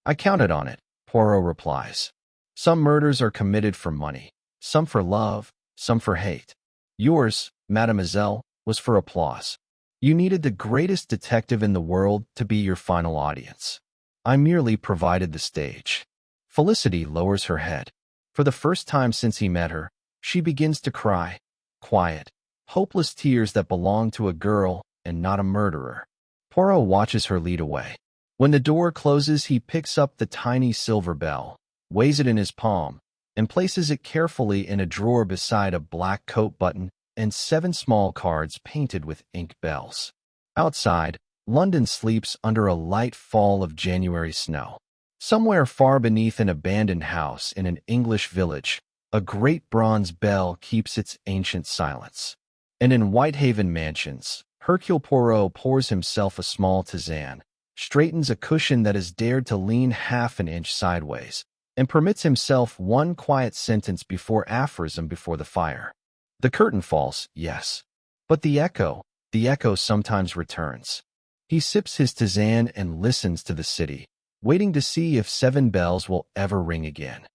I counted on it, Poirot replies. Some murders are committed for money, some for love, some for hate. Yours, mademoiselle, was for applause. You needed the greatest detective in the world to be your final audience. I merely provided the stage. Felicity lowers her head. For the first time since he met her, she begins to cry. Quiet, hopeless tears that belong to a girl and not a murderer. Poirot watches her lead away. When the door closes, he picks up the tiny silver bell, weighs it in his palm, and places it carefully in a drawer beside a black coat button and 7 small cards painted with ink bells. Outside, London sleeps under a light fall of January snow. Somewhere far beneath an abandoned house in an English village, a great bronze bell keeps its ancient silence. And in Whitehaven Mansions, Hercule Poirot pours himself a small tisane, straightens a cushion that has dared to lean half an inch sideways, and permits himself one quiet sentence before aphorism before the fire. The curtain falls, yes. But the echo sometimes returns. He sips his tisane and listens to the city, waiting to see if 7 bells will ever ring again.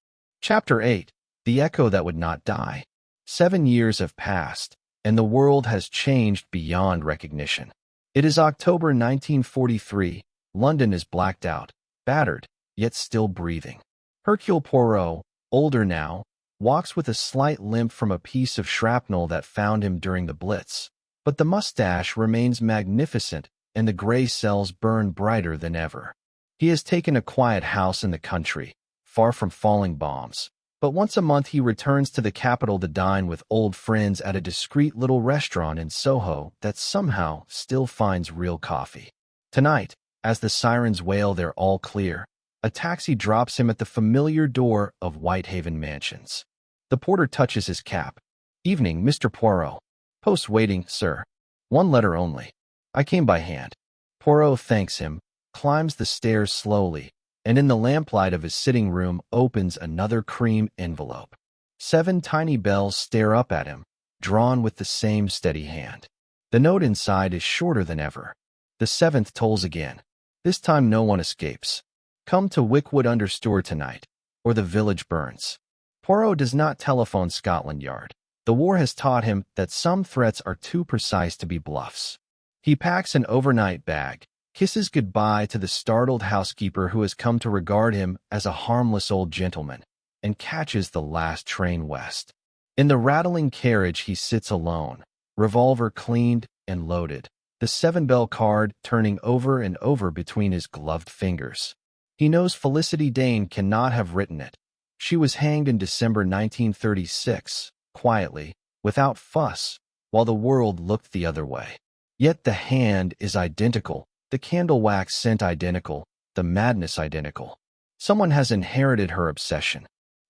Chapter 8. The Echo That Would Not Die. 7 years have passed, and the world has changed beyond recognition. It is October 1943. London is blacked out, battered, yet still breathing. Hercule Poirot, older now, walks with a slight limp from a piece of shrapnel that found him during the Blitz. But the mustache remains magnificent, and the gray cells burn brighter than ever. He has taken a quiet house in the country, far from falling bombs. But once a month he returns to the capital to dine with old friends at a discreet little restaurant in Soho that somehow still finds real coffee. Tonight, as the sirens wail their all clear, a taxi drops him at the familiar door of Whitehaven Mansions. The porter touches his cap. Evening, Mr. Poirot. Post waiting, sir. 1 letter only. I came by hand. Poirot thanks him, climbs the stairs slowly, and in the lamplight of his sitting room opens another cream envelope. 7 tiny bells stare up at him, drawn with the same steady hand. The note inside is shorter than ever. The 7th tolls again. This time no one escapes. Come to Wickwood-under-Stour tonight, or the village burns. Poirot does not telephone Scotland Yard. The war has taught him that some threats are too precise to be bluffs. He packs an overnight bag, kisses goodbye to the startled housekeeper who has come to regard him as a harmless old gentleman, and catches the last train west. In the rattling carriage he sits alone, revolver cleaned and loaded, the 7-bell card turning over and over between his gloved fingers. He knows Felicity Dane cannot have written it. She was hanged in December 1936, quietly, without fuss, while the world looked the other way. Yet the hand is identical, the candle wax scent identical, the madness identical. Someone has inherited her obsession.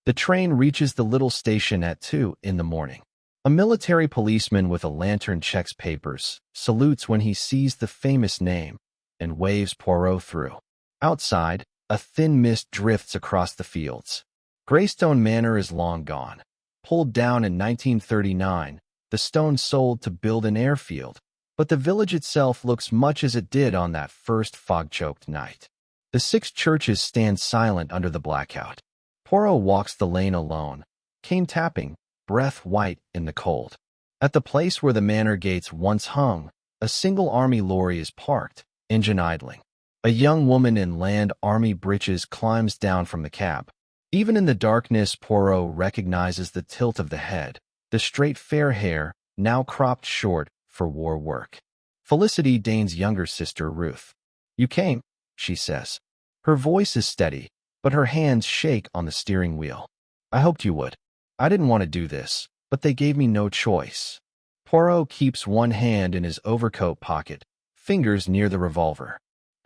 The train reaches the little station at 2 in the morning. A military policeman with a lantern checks papers, salutes when he sees the famous name, and waves Poirot through. Outside, a thin mist drifts across the fields. Greystone Manor is long gone. Pulled down in 1939, the stone sold to build an airfield, but the village itself looks much as it did on that first fog-choked night. The 6 churches stand silent under the blackout. Poirot walks the lane alone, cane tapping, breath white in the cold. At the place where the manor gates once hung, a single army lorry is parked, engine idling. A young woman in land army breeches climbs down from the cab. Even in the darkness, Poirot recognizes the tilt of the head, the straight fair hair, now cropped short for war work. Felicity Dane's younger sister, Ruth. You came, she says. Her voice is steady, but her hands shake on the steering wheel. I hoped you would. I didn't want to do this, but they gave me no choice. Poirot keeps one hand in his overcoat pocket, fingers near the revolver.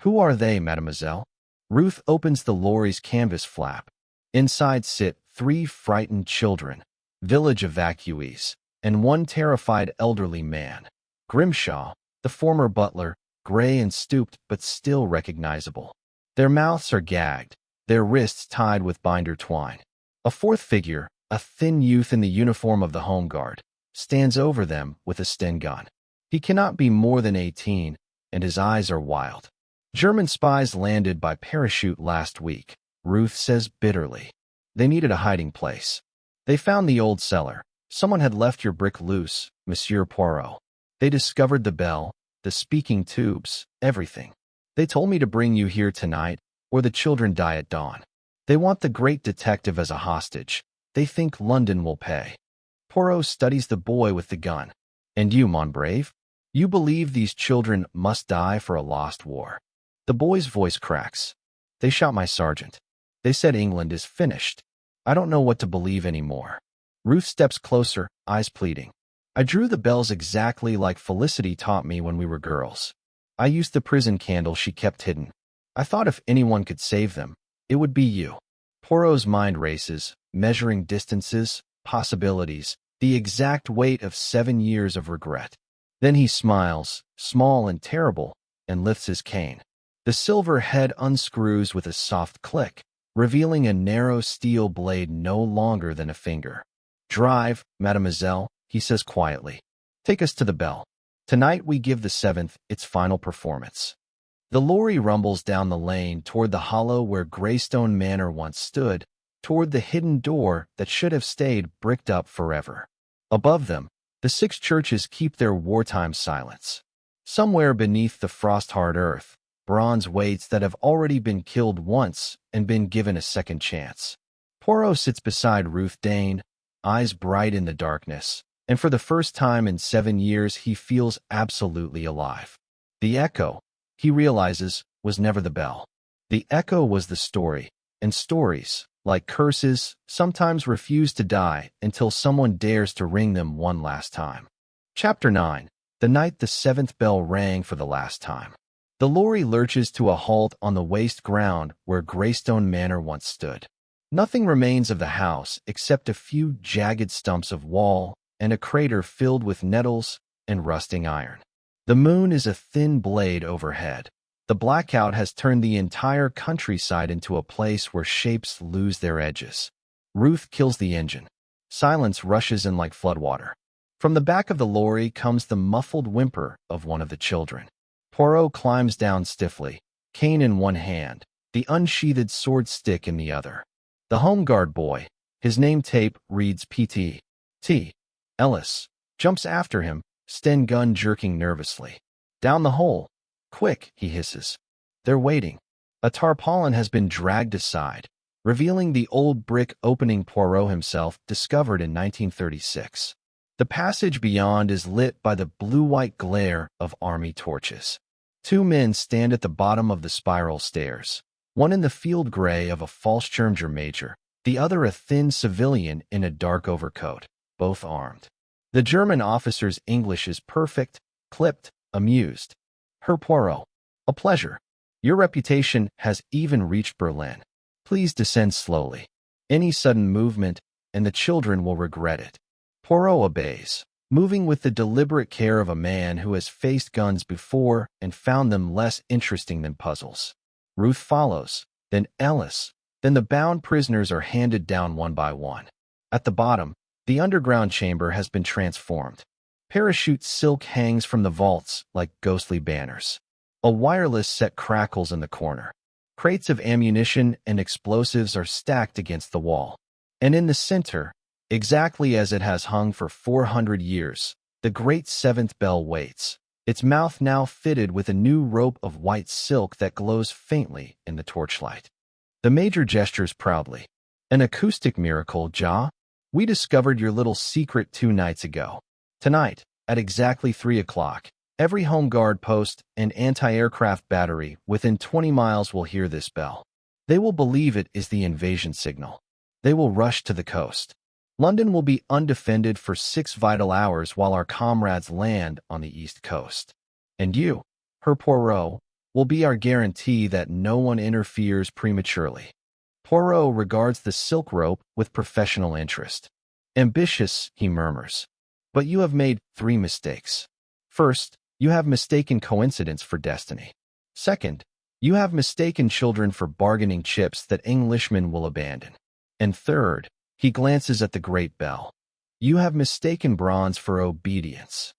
Who are they, mademoiselle? Ruth opens the lorry's canvas flap. Inside sit 3 frightened children, village evacuees, and 1 terrified elderly man. Grimshaw, the former butler, gray and stooped but still recognizable. Their mouths are gagged, their wrists tied with binder twine. A 4th figure, a thin youth in the uniform of the Home Guard, stands over them with a Sten gun. He cannot be more than 18, and his eyes are wild. German spies landed by parachute last week, Ruth says bitterly. They needed a hiding place. They found the old cellar. Someone had left your brick loose, Monsieur Poirot. They discovered the bell, the speaking tubes, everything. They told me to bring you here tonight, or the children die at dawn. They want the great detective as a hostage. They think London will pay. Poirot studies the boy with the gun. And you, mon brave? You believe these children must die for a lost war. The boy's voice cracks. They shot my sergeant. They said England is finished. I don't know what to believe anymore. Ruth steps closer, eyes pleading. I drew the bells exactly like Felicity taught me when we were girls. I used the prison candle she kept hidden. I thought if anyone could save them, it would be you. Poirot's mind races, measuring distances, possibilities, the exact weight of 7 years of regret. Then he smiles, small and terrible, and lifts his cane. The silver head unscrews with a soft click, revealing a narrow steel blade no longer than a finger. Drive, mademoiselle, he says quietly. Take us to the bell. Tonight we give the 7th its final performance. The lorry rumbles down the lane toward the hollow where Greystone Manor once stood, toward the hidden door that should have stayed bricked up forever. Above them, the 6 churches keep their wartime silence. Somewhere beneath the frost-hard earth, bronze weights that have already been killed once and been given a second chance. Poirot sits beside Ruth Dane, eyes bright in the darkness, and for the first time in 7 years he feels absolutely alive. The echo, he realizes, was never the bell. The echo was the story, and stories, like curses, sometimes refuse to die until someone dares to ring them one last time. Chapter 9. The night the 7th bell rang for the last time. The lorry lurches to a halt on the waste ground where Greystone Manor once stood. Nothing remains of the house except a few jagged stumps of wall and a crater filled with nettles and rusting iron. The moon is a thin blade overhead. The blackout has turned the entire countryside into a place where shapes lose their edges. Ruth kills the engine. Silence rushes in like floodwater. From the back of the lorry comes the muffled whimper of one of the children. Poirot climbs down stiffly, cane in one hand, the unsheathed sword stick in the other. The home guard boy, his name tape reads P.T. Ellis, jumps after him, Sten gun jerking nervously. Down the hole. Quick, he hisses. They're waiting. A tarpaulin has been dragged aside, revealing the old brick opening Poirot himself discovered in 1936. The passage beyond is lit by the blue-white glare of army torches. 2 men stand at the bottom of the spiral stairs. One in the field gray of a Fallschirmjäger major, the other a thin civilian in a dark overcoat, both armed. The German officer's English is perfect, clipped, amused. Herr Poirot, a pleasure. Your reputation has even reached Berlin. Please descend slowly. Any sudden movement, and the children will regret it. Poirot obeys, moving with the deliberate care of a man who has faced guns before and found them less interesting than puzzles. Ruth follows, then Ellis, then the bound prisoners are handed down one by one. At the bottom, the underground chamber has been transformed. Parachute silk hangs from the vaults like ghostly banners. A wireless set crackles in the corner. Crates of ammunition and explosives are stacked against the wall. And in the center, exactly as it has hung for 400 years, the great 7th bell waits, its mouth now fitted with a new rope of white silk that glows faintly in the torchlight. The major gestures proudly. An acoustic miracle, Ja. We discovered your little secret 2 nights ago. Tonight, at exactly 3 o'clock, every home guard post and anti-aircraft battery within 20 miles will hear this bell. They will believe it is the invasion signal. They will rush to the coast. London will be undefended for 6 vital hours while our comrades land on the East Coast. And you, Herr Poirot, will be our guarantee that no one interferes prematurely. Poirot regards the silk rope with professional interest. Ambitious, he murmurs. But you have made 3 mistakes. First, you have mistaken coincidence for destiny. Second, you have mistaken children for bargaining chips that Englishmen will abandon. And third, he glances at the great bell. You have mistaken bronze for obedience.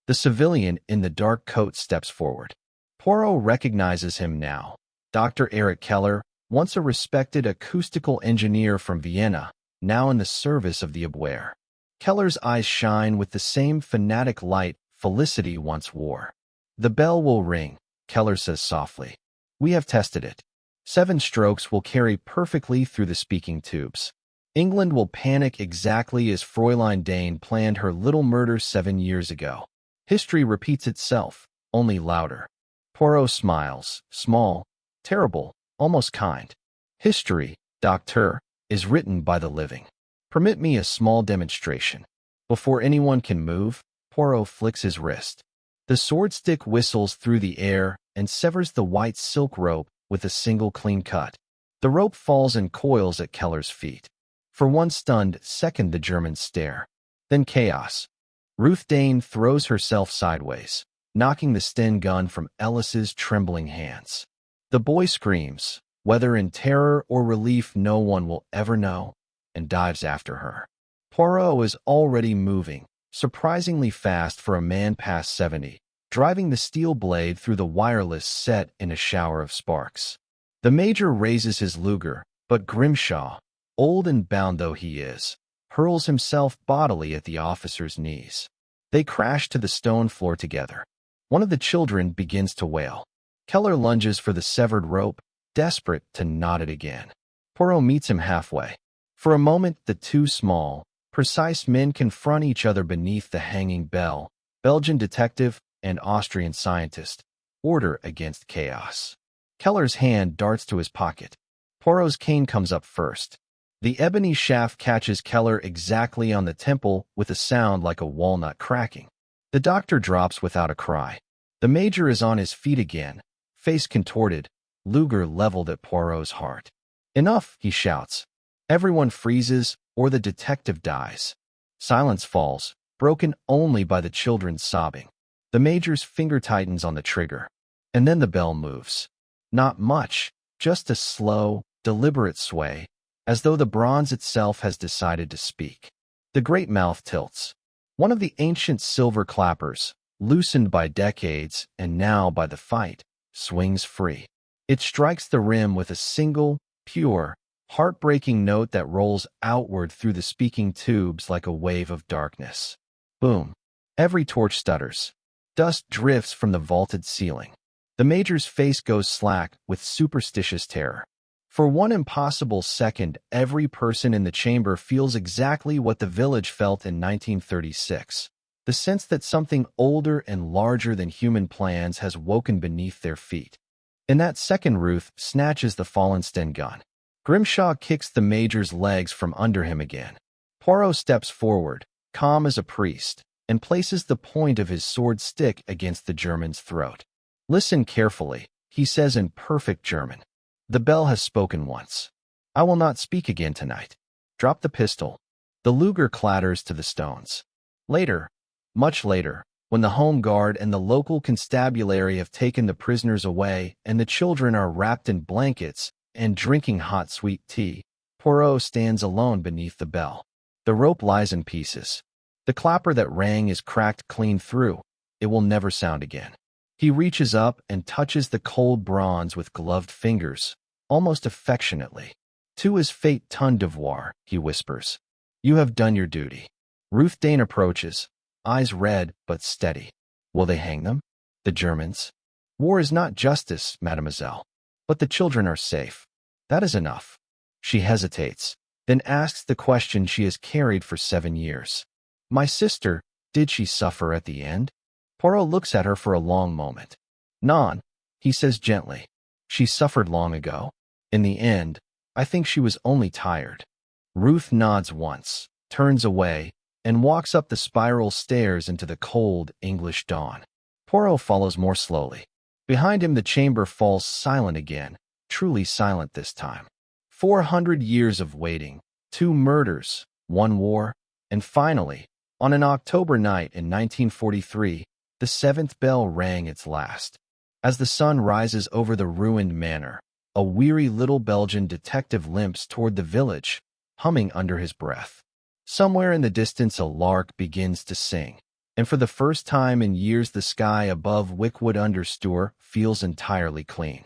The civilian in the dark coat steps forward. Poirot recognizes him now. Dr. Erich Keller, once a respected acoustical engineer from Vienna, now in the service of the Abwehr. Keller's eyes shine with the same fanatic light Felicity once wore. "The bell will ring," Keller says softly. "We have tested it. 7 strokes will carry perfectly through the speaking tubes. England will panic exactly as Fräulein Dane planned her little murder 7 years ago. History repeats itself, only louder." Poirot smiles, small, terrible, almost kind. "History, Docteur, is written by the living. Permit me a small demonstration." Before anyone can move, Poirot flicks his wrist. The sword stick whistles through the air and severs the white silk rope with a single clean cut. The rope falls in coils at Keller's feet. For 1 stunned second the Germans stare. Then chaos. Ruth Dane throws herself sideways, knocking the Sten gun from Ellis's trembling hands. The boy screams, whether in terror or relief no one will ever know, and dives after her. Poirot is already moving, surprisingly fast for a man past 70, driving the steel blade through the wireless set in a shower of sparks. The Major raises his Luger, but Grimshaw, old and bound though he is, hurls himself bodily at the officer's knees. They crash to the stone floor together. One of the children begins to wail. Keller lunges for the severed rope, desperate to knot it again. Poirot meets him halfway. For a moment, the two small, precise men confront each other beneath the hanging bell. Belgian detective and Austrian scientist. Order against chaos. Keller's hand darts to his pocket. Poirot's cane comes up first. The ebony shaft catches Keller exactly on the temple with a sound like a walnut cracking. The doctor drops without a cry. The Major is on his feet again, face contorted, Luger leveled at Poirot's heart. "Enough," he shouts. Everyone freezes, or the detective dies. Silence falls, broken only by the children's sobbing. The Major's finger tightens on the trigger. And then the bell moves. Not much, just a slow, deliberate sway, as though the bronze itself has decided to speak. The great mouth tilts. One of the ancient silver clappers, loosened by decades and now by the fight, swings free. It strikes the rim with a single, pure, heartbreaking note that rolls outward through the speaking tubes like a wave of darkness. Boom. Every torch stutters. Dust drifts from the vaulted ceiling. The Major's face goes slack with superstitious terror. For one impossible second, every person in the chamber feels exactly what the village felt in 1936. The sense that something older and larger than human plans has woken beneath their feet. In that second, Ruth snatches the fallen Sten gun. Grimshaw kicks the Major's legs from under him again. Poirot steps forward, calm as a priest, and places the point of his sword stick against the German's throat. "Listen carefully," he says in perfect German. "The bell has spoken once. I will not speak again tonight. Drop the pistol." The Luger clatters to the stones. Later, much later, when the Home Guard and the local constabulary have taken the prisoners away and the children are wrapped in blankets and drinking hot sweet tea, Poirot stands alone beneath the bell. The rope lies in pieces. The clapper that rang is cracked clean through. It will never sound again. He reaches up and touches the cold bronze with gloved fingers, almost affectionately. "To his fate ton devoir," he whispers. "You have done your duty." Ruth Dane approaches, eyes red but steady. "Will they hang them? The Germans?" "War is not justice, mademoiselle. But the children are safe. That is enough." She hesitates, then asks the question she has carried for 7 years. "My sister, did she suffer at the end?" Poirot looks at her for a long moment. "Non," he says gently. "She suffered long ago. In the end, I think she was only tired." Ruth nods once, turns away, and walks up the spiral stairs into the cold English dawn. Poirot follows more slowly. Behind him the chamber falls silent again, truly silent this time. 400 years of waiting, 2 murders, 1 war, and finally, on an October night in 1943, the 7th bell rang its last. As the sun rises over the ruined manor, a weary little Belgian detective limps toward the village, humming under his breath. Somewhere in the distance a lark begins to sing. and for the first time in years the sky above Wickwood-under-Stour feels entirely clean.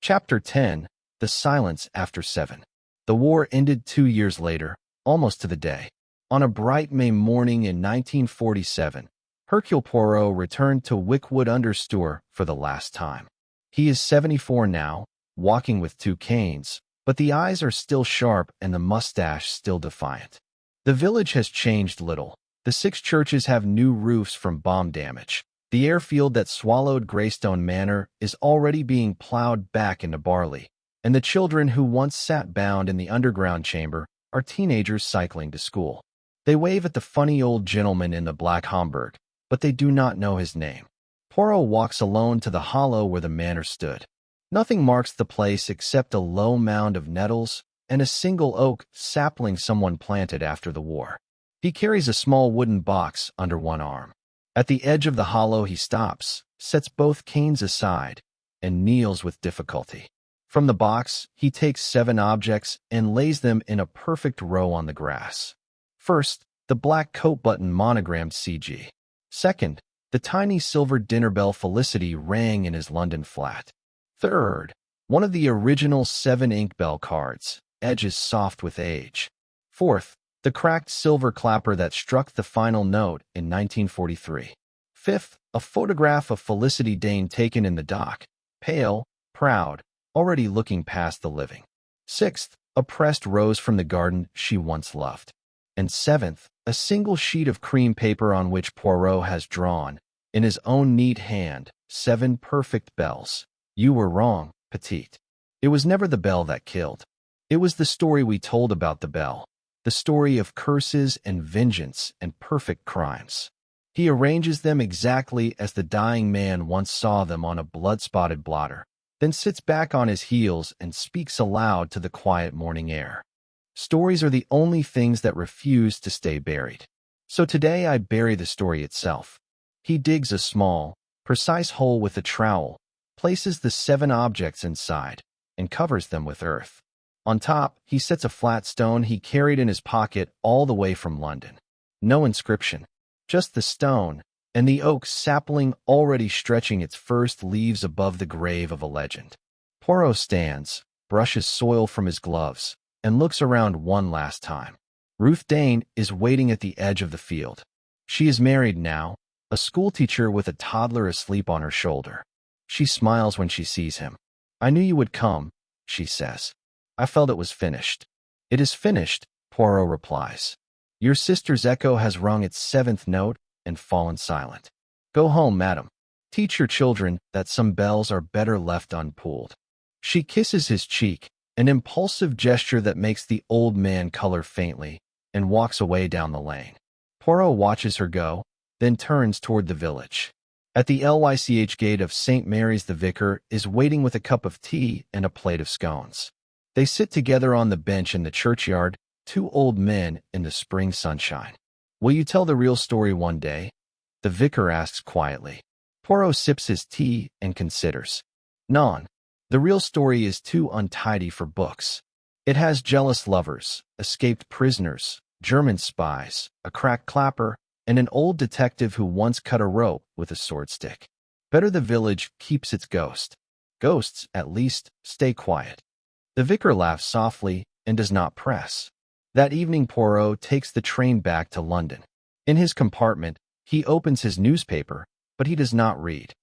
Chapter 10. The Silence After 7. The war ended 2 years later, almost to the day. On a bright May morning in 1947, Hercule Poirot returned to Wickwood-under-Stour for the last time. He is 74 now, walking with 2 canes, but the eyes are still sharp and the mustache still defiant. The village has changed little. The 6 churches have new roofs from bomb damage. The airfield that swallowed Greystone Manor is already being plowed back into barley, and the children who once sat bound in the underground chamber are teenagers cycling to school. They wave at the funny old gentleman in the black Homburg, but they do not know his name. Poirot walks alone to the hollow where the manor stood. Nothing marks the place except a low mound of nettles and a single oak sapling someone planted after the war. He carries a small wooden box under one arm. At the edge of the hollow he stops, sets both canes aside, and kneels with difficulty. From the box, he takes 7 objects and lays them in a perfect row on the grass. First, the black coat button monogrammed CG. Second, the tiny silver dinner bell Felicity rang in his London flat. Third, one of the original 7 ink bell cards, edges soft with age. Fourth, the cracked silver clapper that struck the final note in 1943. Fifth, a photograph of Felicity Dane taken in the dock, pale, proud, already looking past the living. Sixth, a pressed rose from the garden she once loved. And seventh, a single sheet of cream paper on which Poirot has drawn, in his own neat hand, 7 perfect bells. You were wrong, Petite. It was never the bell that killed. It was the story we told about the bell. The story of curses and vengeance and perfect crimes. He arranges them exactly as the dying man once saw them on a blood-spotted blotter, then sits back on his heels and speaks aloud to the quiet morning air. Stories are the only things that refuse to stay buried. So today I bury the story itself. He digs a small, precise hole with a trowel, places the 7 objects inside, and covers them with earth. On top, he sets a flat stone he carried in his pocket all the way from London. No inscription, just the stone, and the oak sapling already stretching its first leaves above the grave of a legend. Poirot stands, brushes soil from his gloves, and looks around one last time. Ruth Dane is waiting at the edge of the field. She is married now, a schoolteacher with a toddler asleep on her shoulder. She smiles when she sees him. I knew you would come, she says. I felt it was finished. It is finished, Poirot replies. Your sister's echo has rung its 7th note and fallen silent. Go home, madam. Teach your children that some bells are better left unpulled. She kisses his cheek, an impulsive gesture that makes the old man color faintly, and walks away down the lane. Poirot watches her go, then turns toward the village. At the Lych gate of St. Mary's the vicar is waiting with a cup of tea and a plate of scones. They sit together on the bench in the churchyard, 2 old men in the spring sunshine. Will you tell the real story one day? The vicar asks quietly. Poirot sips his tea and considers. Non. The real story is too untidy for books. It has jealous lovers, escaped prisoners, German spies, a cracked clapper, and an old detective who once cut a rope with a sword stick. Better the village keeps its ghost. Ghosts, at least, stay quiet. The vicar laughs softly and does not press. That evening Poirot takes the train back to London. In his compartment, he opens his newspaper, but he does not read.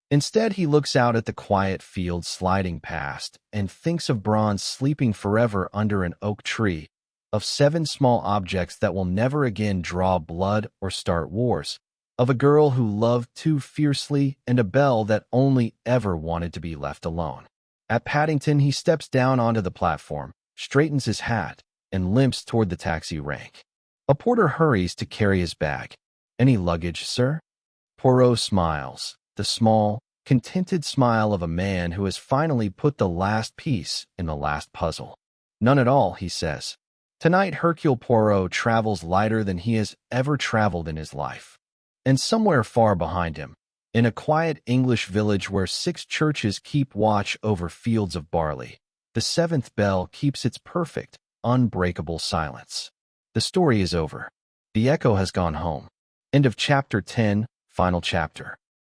Instead, he looks out at the quiet field sliding past and thinks of Bronze sleeping forever under an oak tree, of 7 small objects that will never again draw blood or start wars, of a girl who loved too fiercely and a bell that only ever wanted to be left alone. At Paddington, he steps down onto the platform, straightens his hat, and limps toward the taxi rank. A porter hurries to carry his bag. Any luggage, sir? Poirot smiles, the small, contented smile of a man who has finally put the last piece in the last puzzle. None at all, he says. Tonight, Hercule Poirot travels lighter than he has ever traveled in his life. And somewhere far behind him, in a quiet English village where 6 churches keep watch over fields of barley, the 7th bell keeps its perfect, unbreakable silence. The story is over. The echo has gone home. End of chapter 10, final chapter.